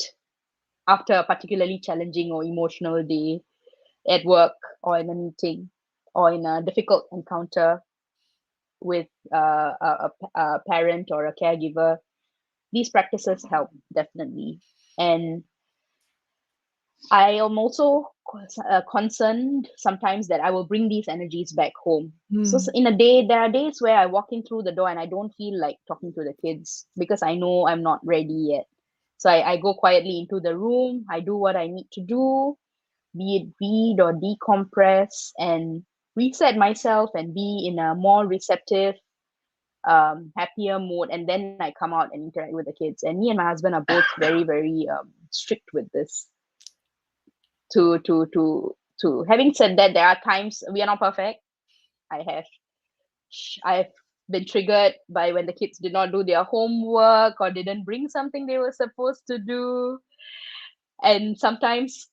after a particularly challenging or emotional day at work or in a meeting or in a difficult encounter with a parent or a caregiver. These practices help definitely. And I am also concerned sometimes that I will bring these energies back home. So Hmm. in a day, there are days where I walk in through the door and I don't feel like talking to the kids because I know I'm not ready yet. So I go quietly into the room, I do what I need to do, be it read or decompress and reset myself and be in a more receptive, happier mood, and then I come out and interact with the kids. And me and my husband are both very very strict with this. To having said that, there are times we are not perfect. I have I've been triggered by when the kids did not do their homework or didn't bring something they were supposed to do. And sometimes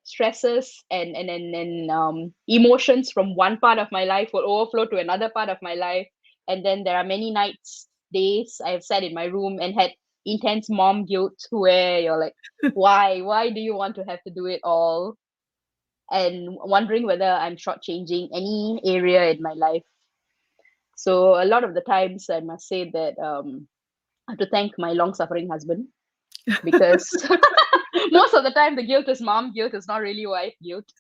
stresses and emotions from one part of my life will overflow to another part of my life. And then there are many nights, days I've sat in my room and had intense mom guilt where you're like, why do you want to have to do it all, and wondering whether I'm shortchanging any area in my life. So a lot of the times I must say that I have to thank my long suffering husband, because most of the time the guilt is mom guilt, is not really wife guilt.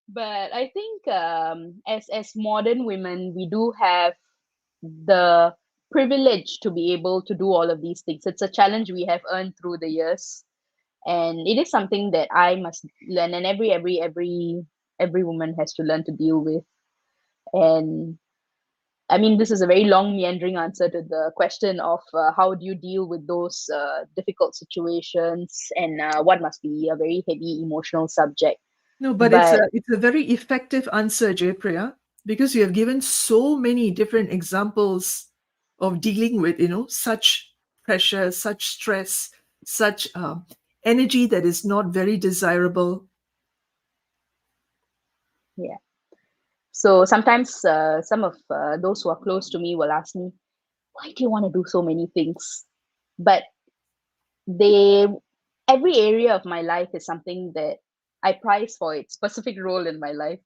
But I think as modern women, we do have the privilege to be able to do all of these things. It's a challenge we have earned through the years, and it is something that I must learn, and every woman has to learn to deal with. And I mean, this is a very long, meandering answer to the question of how do you deal with those difficult situations, and what must be a very heavy emotional subject. No, but But it's a very effective answer, Jayapriya, because you have given so many different examples of dealing with, such pressure, such stress, such energy that is not very desirable. yeah, so sometimes some of those who are close to me will ask me, "Why do you want to do so many things?" But they, every area of my life is something that I prize for its specific role in my life.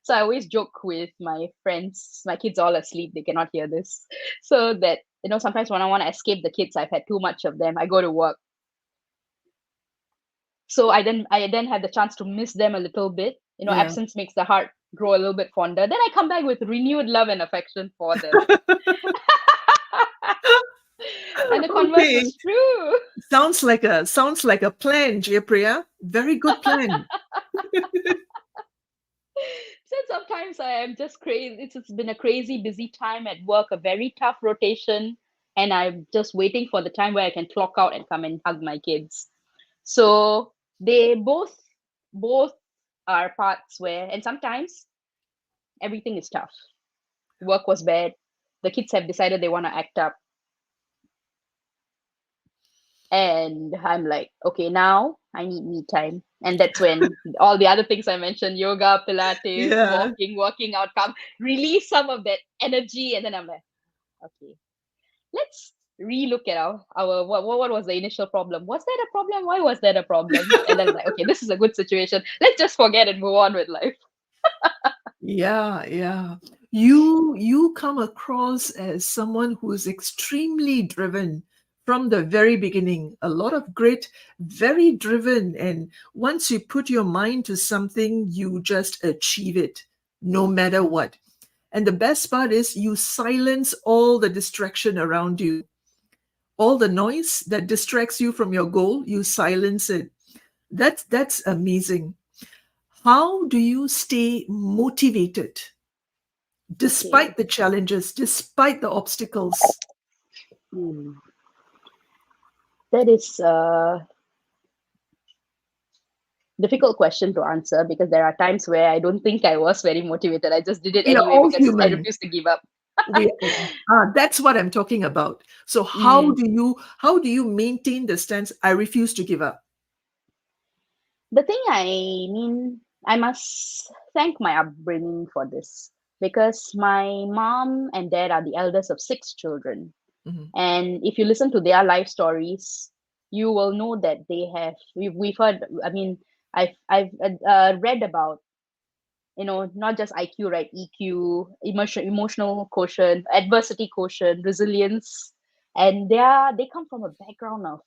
So I always joke with my friends, my kids all asleep, they cannot hear this. So that, sometimes when I want to escape the kids, I've had too much of them, I go to work. So I then have the chance to miss them a little bit. Yeah. Absence makes the heart grow a little bit fonder. Then I come back with renewed love and affection for them. And the converse Okay. is true. Sounds like a plan, Jayapriya. Very good plan. So sometimes I am just crazy. It's been a crazy busy time at work, a very tough rotation, and I'm just waiting for the time where I can clock out and come and hug my kids. So they both are parts where, and sometimes everything is tough. Work was bad. The kids have decided they want to act up, and I'm like, okay, now I need me time. And that's when all the other things I mentioned, yoga, Pilates, Yeah. walking, working out, come release some of that energy. And then I'm like, okay, let's relook at our what was the initial problem? Was that a problem? Why was that a problem? And then I'm like, okay, this is a good situation. Let's just forget and move on with life. Yeah, yeah. You come across as someone who is extremely driven from the very beginning. A lot of grit, very driven, and once you put your mind to something, you just achieve it, no matter what. And the best part is you silence all the distraction around you. All the noise that distracts you from your goal, you silence it. That's amazing. How do you stay motivated Okay. despite the challenges, despite the obstacles? Hmm. That is difficult question to answer because there are times where I don't think I was very motivated. I just did it We are anyway all because I human. refuse to give up. We That's what I'm talking about. So Mm. how do you maintain the stance? I refuse to give up. The thing I mean, I must thank my upbringing for this because my mom and dad are the eldest of six children. Mhm. And if you listen to their life stories, you will know that we've heard, I mean, I've read about, not just IQ, right? EQ, emotional quotient, adversity quotient, resilience. And they come from a background of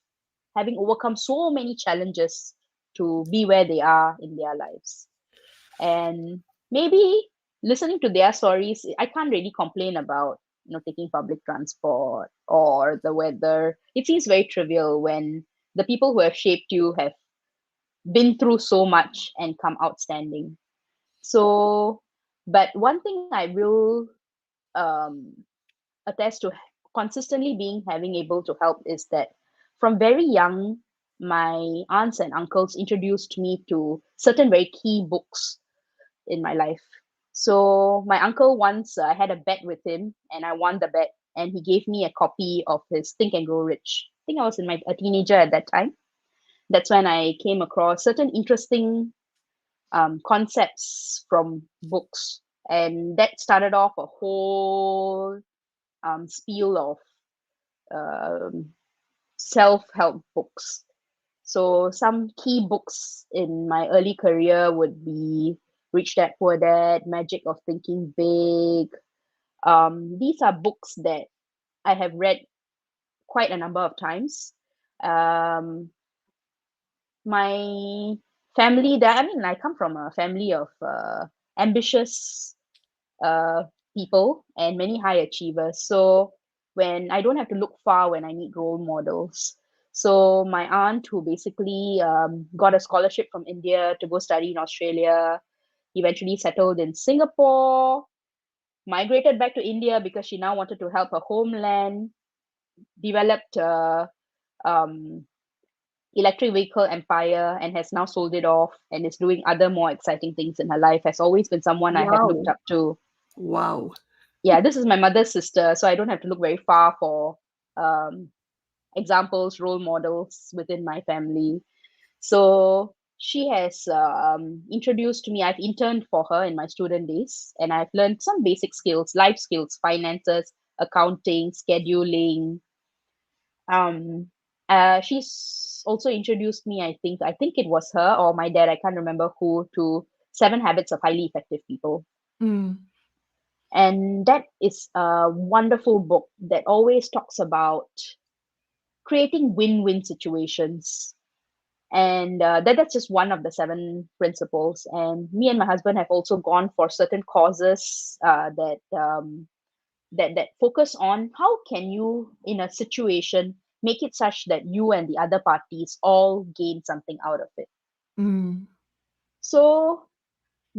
having overcome so many challenges to be where they are in their lives. And maybe listening to their stories, I can't really complain about, taking public transport or the weather. It seems very trivial when the people who have shaped you have been through so much and come outstanding. So, but one thing I will um, attest to consistently being having able to help is that from very young, my aunts and uncles introduced me to certain very key books in my life. So my uncle once I had a bet with him, and I won the bet, and he gave me a copy of his Think and Grow Rich. I think I was a teenager at that time. That's when I came across certain interesting concepts from books, and that started off a whole spiel of um, self-help books. So some key books in my early career would be Rich Dad Poor Dad, Magic of Thinking Big. These are books that I have read quite a number of times. Um, my family, that I mean, I come from a family of ambitious uh, people and many high achievers. So when I don't have to look far when I need role models. So my aunt, who basically got a scholarship from India to go study in Australia, eventually settled in Singapore, migrated back to India because she now wanted to help her homeland, developed um, electric vehicle empire and has now sold it off and is doing other more exciting things in her life, has always been someone I have looked Wow. up to. Wow. Yeah, this is my mother's sister, so I don't have to look very far for um, examples, role models within my family. So she has introduced me. I've interned for her in my student days, and I've learned some basic skills, life skills, finances, accounting, scheduling. Um, she's also introduced me. I think it was her or my dad. I can't remember who, to Seven Habits of Highly Effective People. Mm. And that is a wonderful book that always talks about creating win-win situations. And that's just one of the seven principles. And me and my husband have also gone for certain causes that focus on how can you, in a situation, make it such that you and the other parties all gain something out of it. Mm. So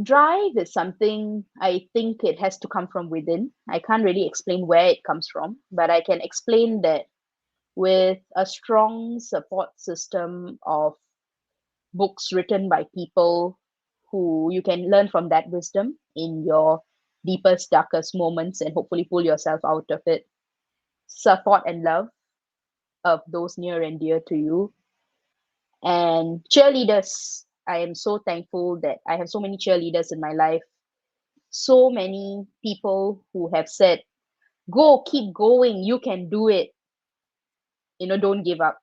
drive is something I think it has to come from within. I can't really explain where it comes from, but I can explain that with a strong support system of books written by people who you can learn from that wisdom in your deepest, darkest moments and hopefully pull yourself out of it. Support and love of those near and dear to you. And cheerleaders. I am so thankful that I have so many cheerleaders in my life, so many people who have said, go, keep going, you can do it, don't give up.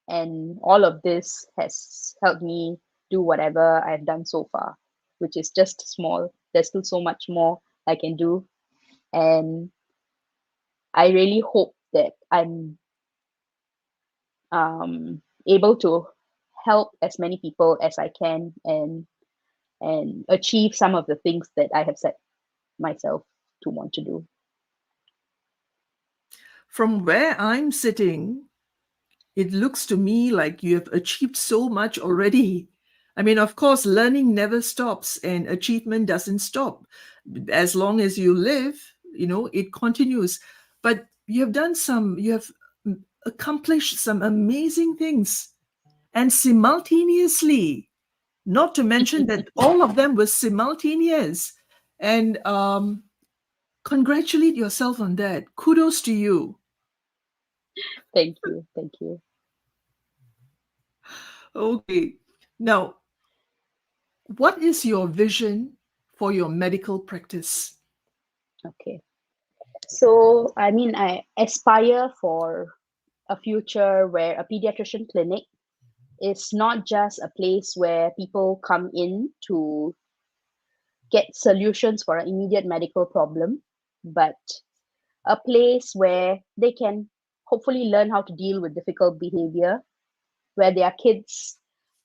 And all of this has helped me do whatever I've done so far, which is just small. there's still so much more I can do. And I really hope that I'm able to help as many people as I can, and achieve some of the things that I have set myself to want to do. From where I'm sitting, it looks to me like you have achieved so much already. I mean, of course, learning never stops and achievement doesn't stop. As long as you live, it continues. But you have accomplished some amazing things. And simultaneously, not to mention that all of them were simultaneous. And congratulate yourself on that. Kudos to you. Thank you. Thank you. Okay. Now, what is your vision for your medical practice? Okay. So, I mean, I aspire for a future where a pediatrician clinic is not just a place where people come in to get solutions for an immediate medical problem, but a place where they can hopefully learn how to deal with difficult behavior, where their kids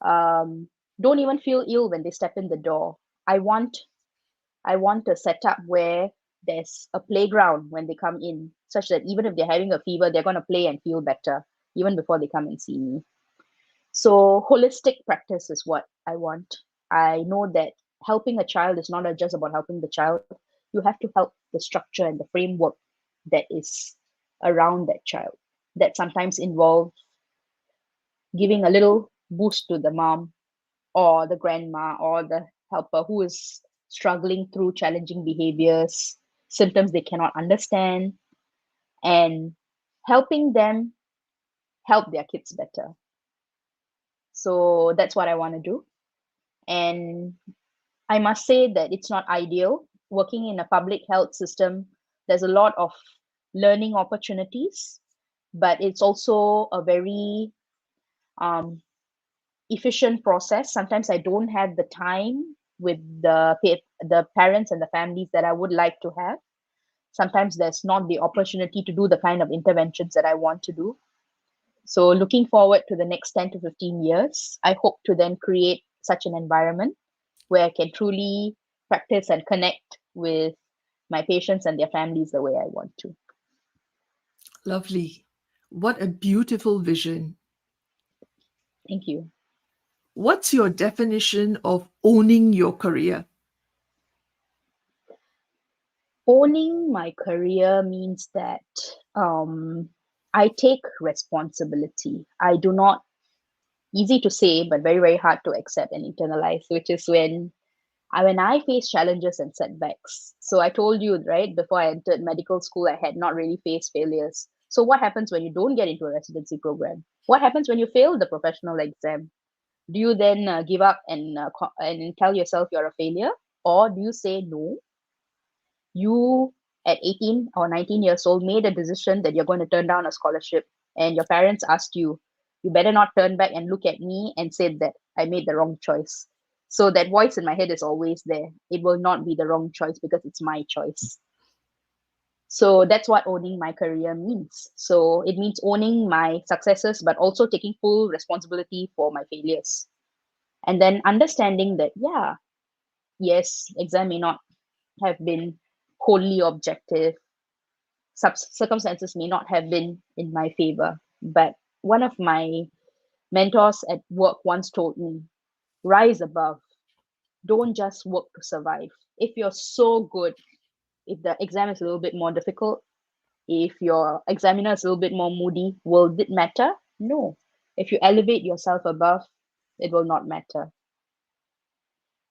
don't even feel ill when they step in the door. I want I want a setup where there's a playground when they come in, such that even if they're having a fever, they're going to play and feel better even before they come and see me. So, holistic practice is what I want. I know that helping a child is not just about helping the child. You have to help the structure and the framework that is around that child. That sometimes involves giving a little boost to the mom or the grandma or the helper who is struggling through challenging behaviors, symptoms they cannot understand, and helping them help their kids better. So that's what I want to do. And I must say that it's not ideal. Working in a public health system, there's a lot of learning opportunities, but it's also a very um, efficient process. Sometimes I don't have the time with the parents and the families that I would like to have. Sometimes there's not the opportunity to do the kind of interventions that I want to do. So looking forward to the next 10 to 15 years, I hope to then create such an environment where I can truly practice and connect with my patients and their families the way I want to. Lovely. What a beautiful vision. Thank you. What's your definition of owning your career? Owning my career means that um, I take responsibility. I do not, easy to say, but very, very hard to accept and internalize, which is when I face challenges and setbacks. So I told you, right, before I entered medical school, I had not really faced failures. So what happens when you don't get into a residency program? What happens when you fail the professional exam? Do you then give up and tell yourself you're a failure, or do you say no? You at 18 or 19 years old made a decision that you're going to turn down a scholarship, and your parents asked you, you better not turn back and look at me and say that I made the wrong choice. So that voice in my head is always there. It will not be the wrong choice because it's my choice. So that's what owning my career means. So it means owning my successes, but also taking full responsibility for my failures. And then understanding that, yeah, yes, exam may not have been wholly objective. Circumstances may not have been in my favor. But one of my mentors at work once told me, rise above. Don't just work to survive. If you're so good, if the exam is a little bit more difficult, if your examiner is a little bit more moody, will it matter? No. If you elevate yourself above, it will not matter.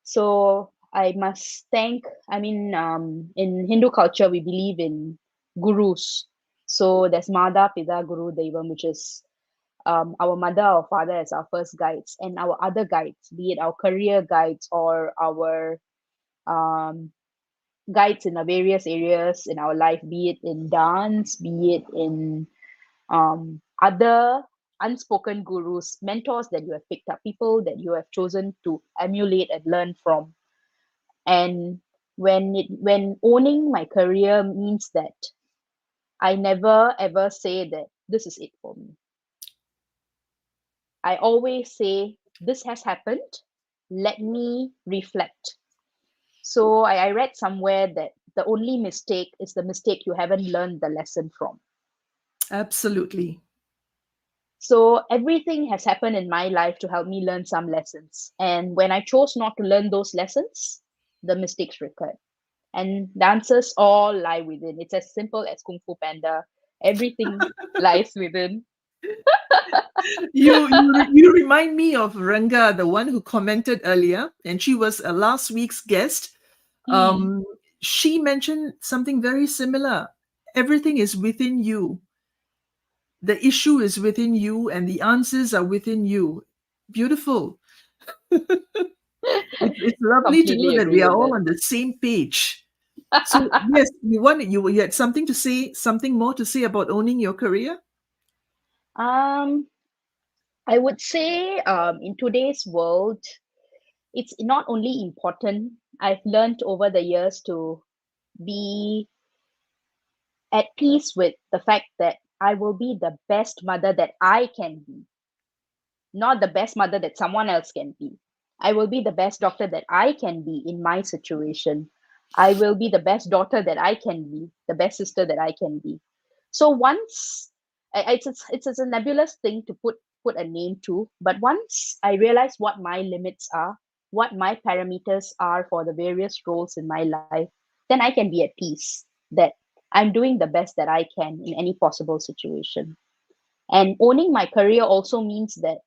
So I must thank, in Hindu culture, we believe in gurus. So there's Mada, Pida, Guru, Devam, which is our mother or father as our first guides, and our other guides, be it our career guides or our um, guides in the various areas in our life, be it in dance, be it in other unspoken gurus, mentors that you have picked up, people that you have chosen to emulate and learn from. And when owning my career means that I never ever say that this is it for me. I always say this has happened. Let me reflect. So I read somewhere that the only mistake is the mistake you haven't learned the lesson from. Absolutely. So everything has happened in my life to help me learn some lessons. And when I chose not to learn those lessons, the mistakes recurred. And the answers all lie within. It's as simple as Kung Fu Panda. Everything lies within. You remind me of Ranga, the one who commented earlier, and she was last week's guest. Hmm, She mentioned something very similar. Everything is within you. The issue is within you, and the answers are within you. Beautiful. It's lovely to know completely that agree we are with all that. on the same page. So yes, you had something to say, something more to say about owning your career. um, I would say in today's world, it's not only important, I've learned over the years to be at peace with the fact that I will be the best mother that I can be, not the best mother that someone else can be. I will be the best doctor that I can be in my situation. I will be the best daughter that I can be, the best sister that I can be. So once it's a nebulous thing to put a name to, but once I realize what my limits are, what my parameters are for the various roles in my life, then I can be at peace that I'm doing the best that I can in any possible situation. And owning my career also means that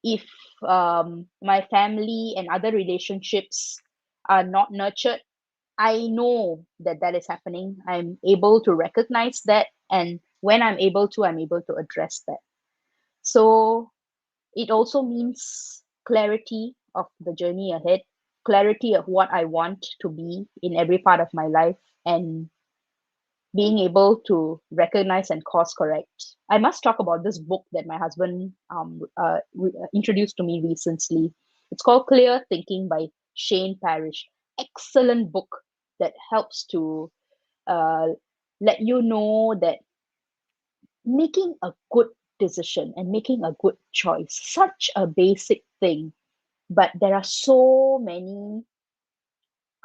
if my family and other relationships are not nurtured, I know that that is happening. I'm able to recognize that. And when I'm able to address that. So it also means clarity of the journey ahead, clarity of what I want to be in every part of my life, and being able to recognize and course correct. I must talk about this book that my husband introduced to me recently. It's called Clear Thinking by Shane Parrish. Excellent book that helps to uh, let you know that making a good decision and making a good choice, such a basic thing, but there are so many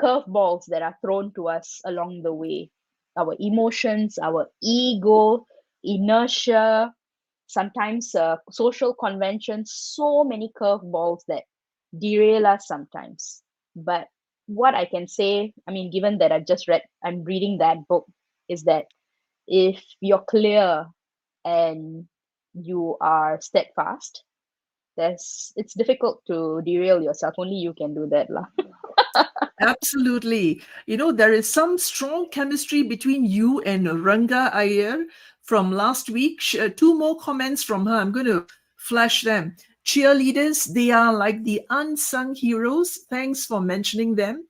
curveballs that are thrown to us along the way. Our emotions, our ego, inertia, sometimes social conventions, so many curveballs that derail us sometimes. But what I can say, I mean, given that I'm reading that book, is that if you're clear and you are steadfast, it's difficult to derail yourself. Only you can do that, lah. Absolutely. There is some strong chemistry between you and Ranga Iyer from last week. Two more comments from her. I'm going to flash them. Cheerleaders, they are like the unsung heroes. Thanks for mentioning them.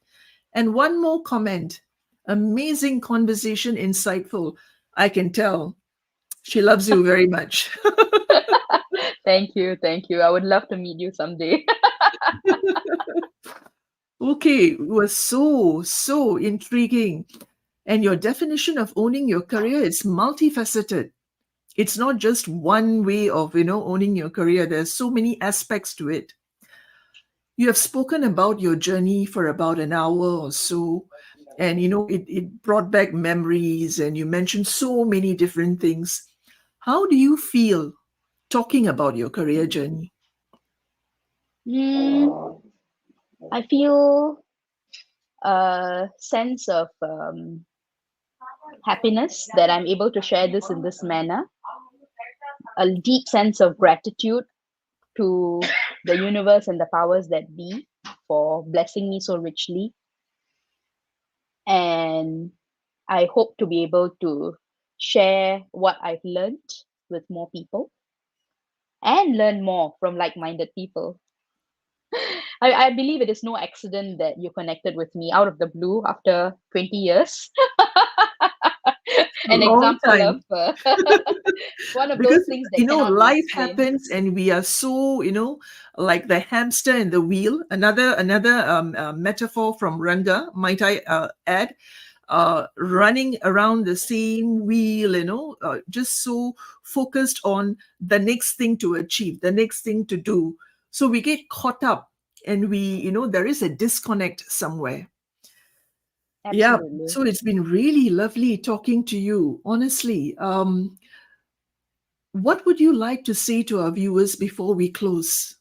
And one more comment. Amazing conversation, insightful. I can tell. She loves you very much. Thank you, thank you. I would love to meet you someday. Okay, it was so intriguing. And your definition of owning your career is multifaceted. It's not just one way of, owning your career. There's so many aspects to it. You have spoken about your journey for about an hour or so. And, it brought back memories and you mentioned so many different things. How do you feel talking about your career journey? Mm, I feel a sense of happiness that I'm able to share this in this manner, a deep sense of gratitude to the universe and the powers that be for blessing me so richly. And I hope to be able to share what I've learned with more people and learn more from like minded people. I believe it is no accident that you connected with me out of the blue after 20 years. an Long example of time. one of those Because things that cannot be life explained. happens and we are so like the hamster in the wheel. Another metaphor from Ranga, might I add, running around the same wheel, just so focused on the next thing to achieve, the next thing to do. So we get caught up, and there is a disconnect somewhere. Yeah. Absolutely. So it's been really lovely talking to you, honestly. What would you like to say to our viewers before we close?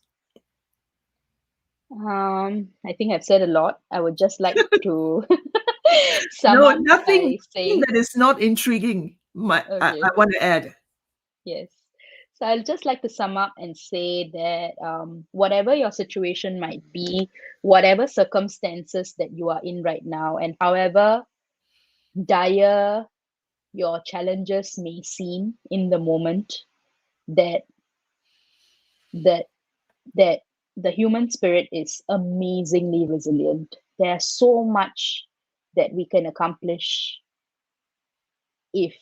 I think I've said a lot. I would just like to sum No, up nothing, by nothing saying, that is not intriguing. I okay, want to add. yes. So I'll just like to sum up and say that whatever your situation might be, whatever circumstances that you are in right now, and however dire your challenges may seem in the moment, that that that the human spirit is amazingly resilient. There's so much that we can accomplish if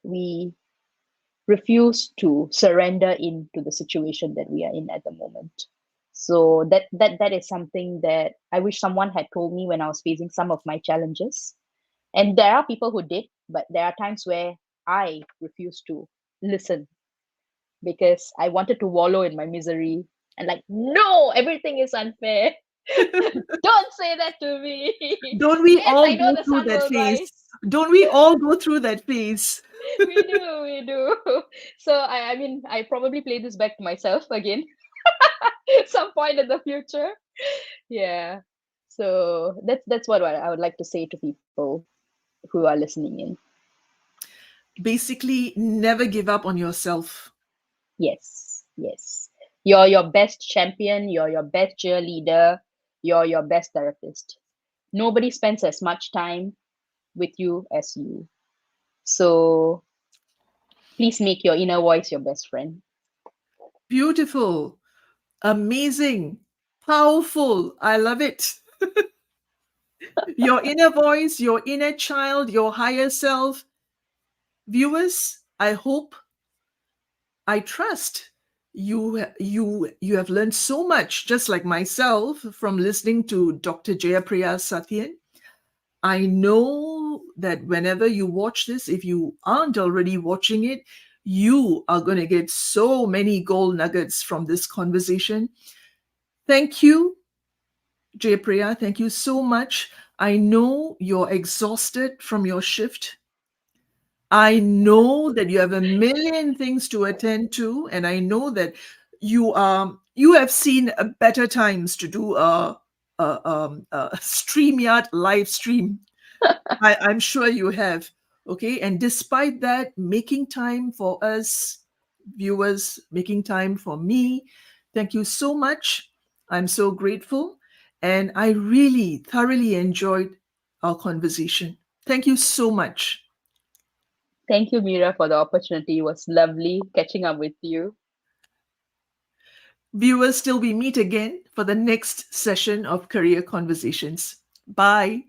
we refuse to surrender into the situation that we are in at the moment. So that is something that I wish someone had told me when I was facing some of my challenges. And there are people who did, but there are times where I refuse to listen because I wanted to wallow in my misery and like, no, everything is unfair. Don't say that to me. Don't we Yes, all I know go the through sun that will phase? rise. Don't we all go through that phase? We do. So I mean, I probably play this back to myself again some point in the future. Yeah. So that's what I would like to say to people who are listening in. Basically, never give up on yourself. Yes, yes. You're your best champion, you're your best cheerleader, you're your best therapist. Nobody spends as much time with you as you. So please make your inner voice your best friend. Beautiful, amazing, powerful. I love it. Your inner voice, your inner child, your higher self. Viewers, I hope, I trust you have learned so much, just like myself, from listening to Dr. Jayapriya Sathiyan. I know that whenever you watch this, if you aren't already watching it, you are going to get so many gold nuggets from this conversation. Thank you, Jayapriya. Thank you so much. I know you're exhausted from your shift. I know that you have a million things to attend to, and I know that you have seen better times to do a StreamYard live stream. I'm sure you have. Okay. And despite that, making time for us viewers, making time for me, thank you so much. I'm so grateful. And I really thoroughly enjoyed our conversation. Thank you so much. Thank you, Mira, for the opportunity. It was lovely catching up with you. Viewers, till we meet again for the next session of Career Conversations. Bye.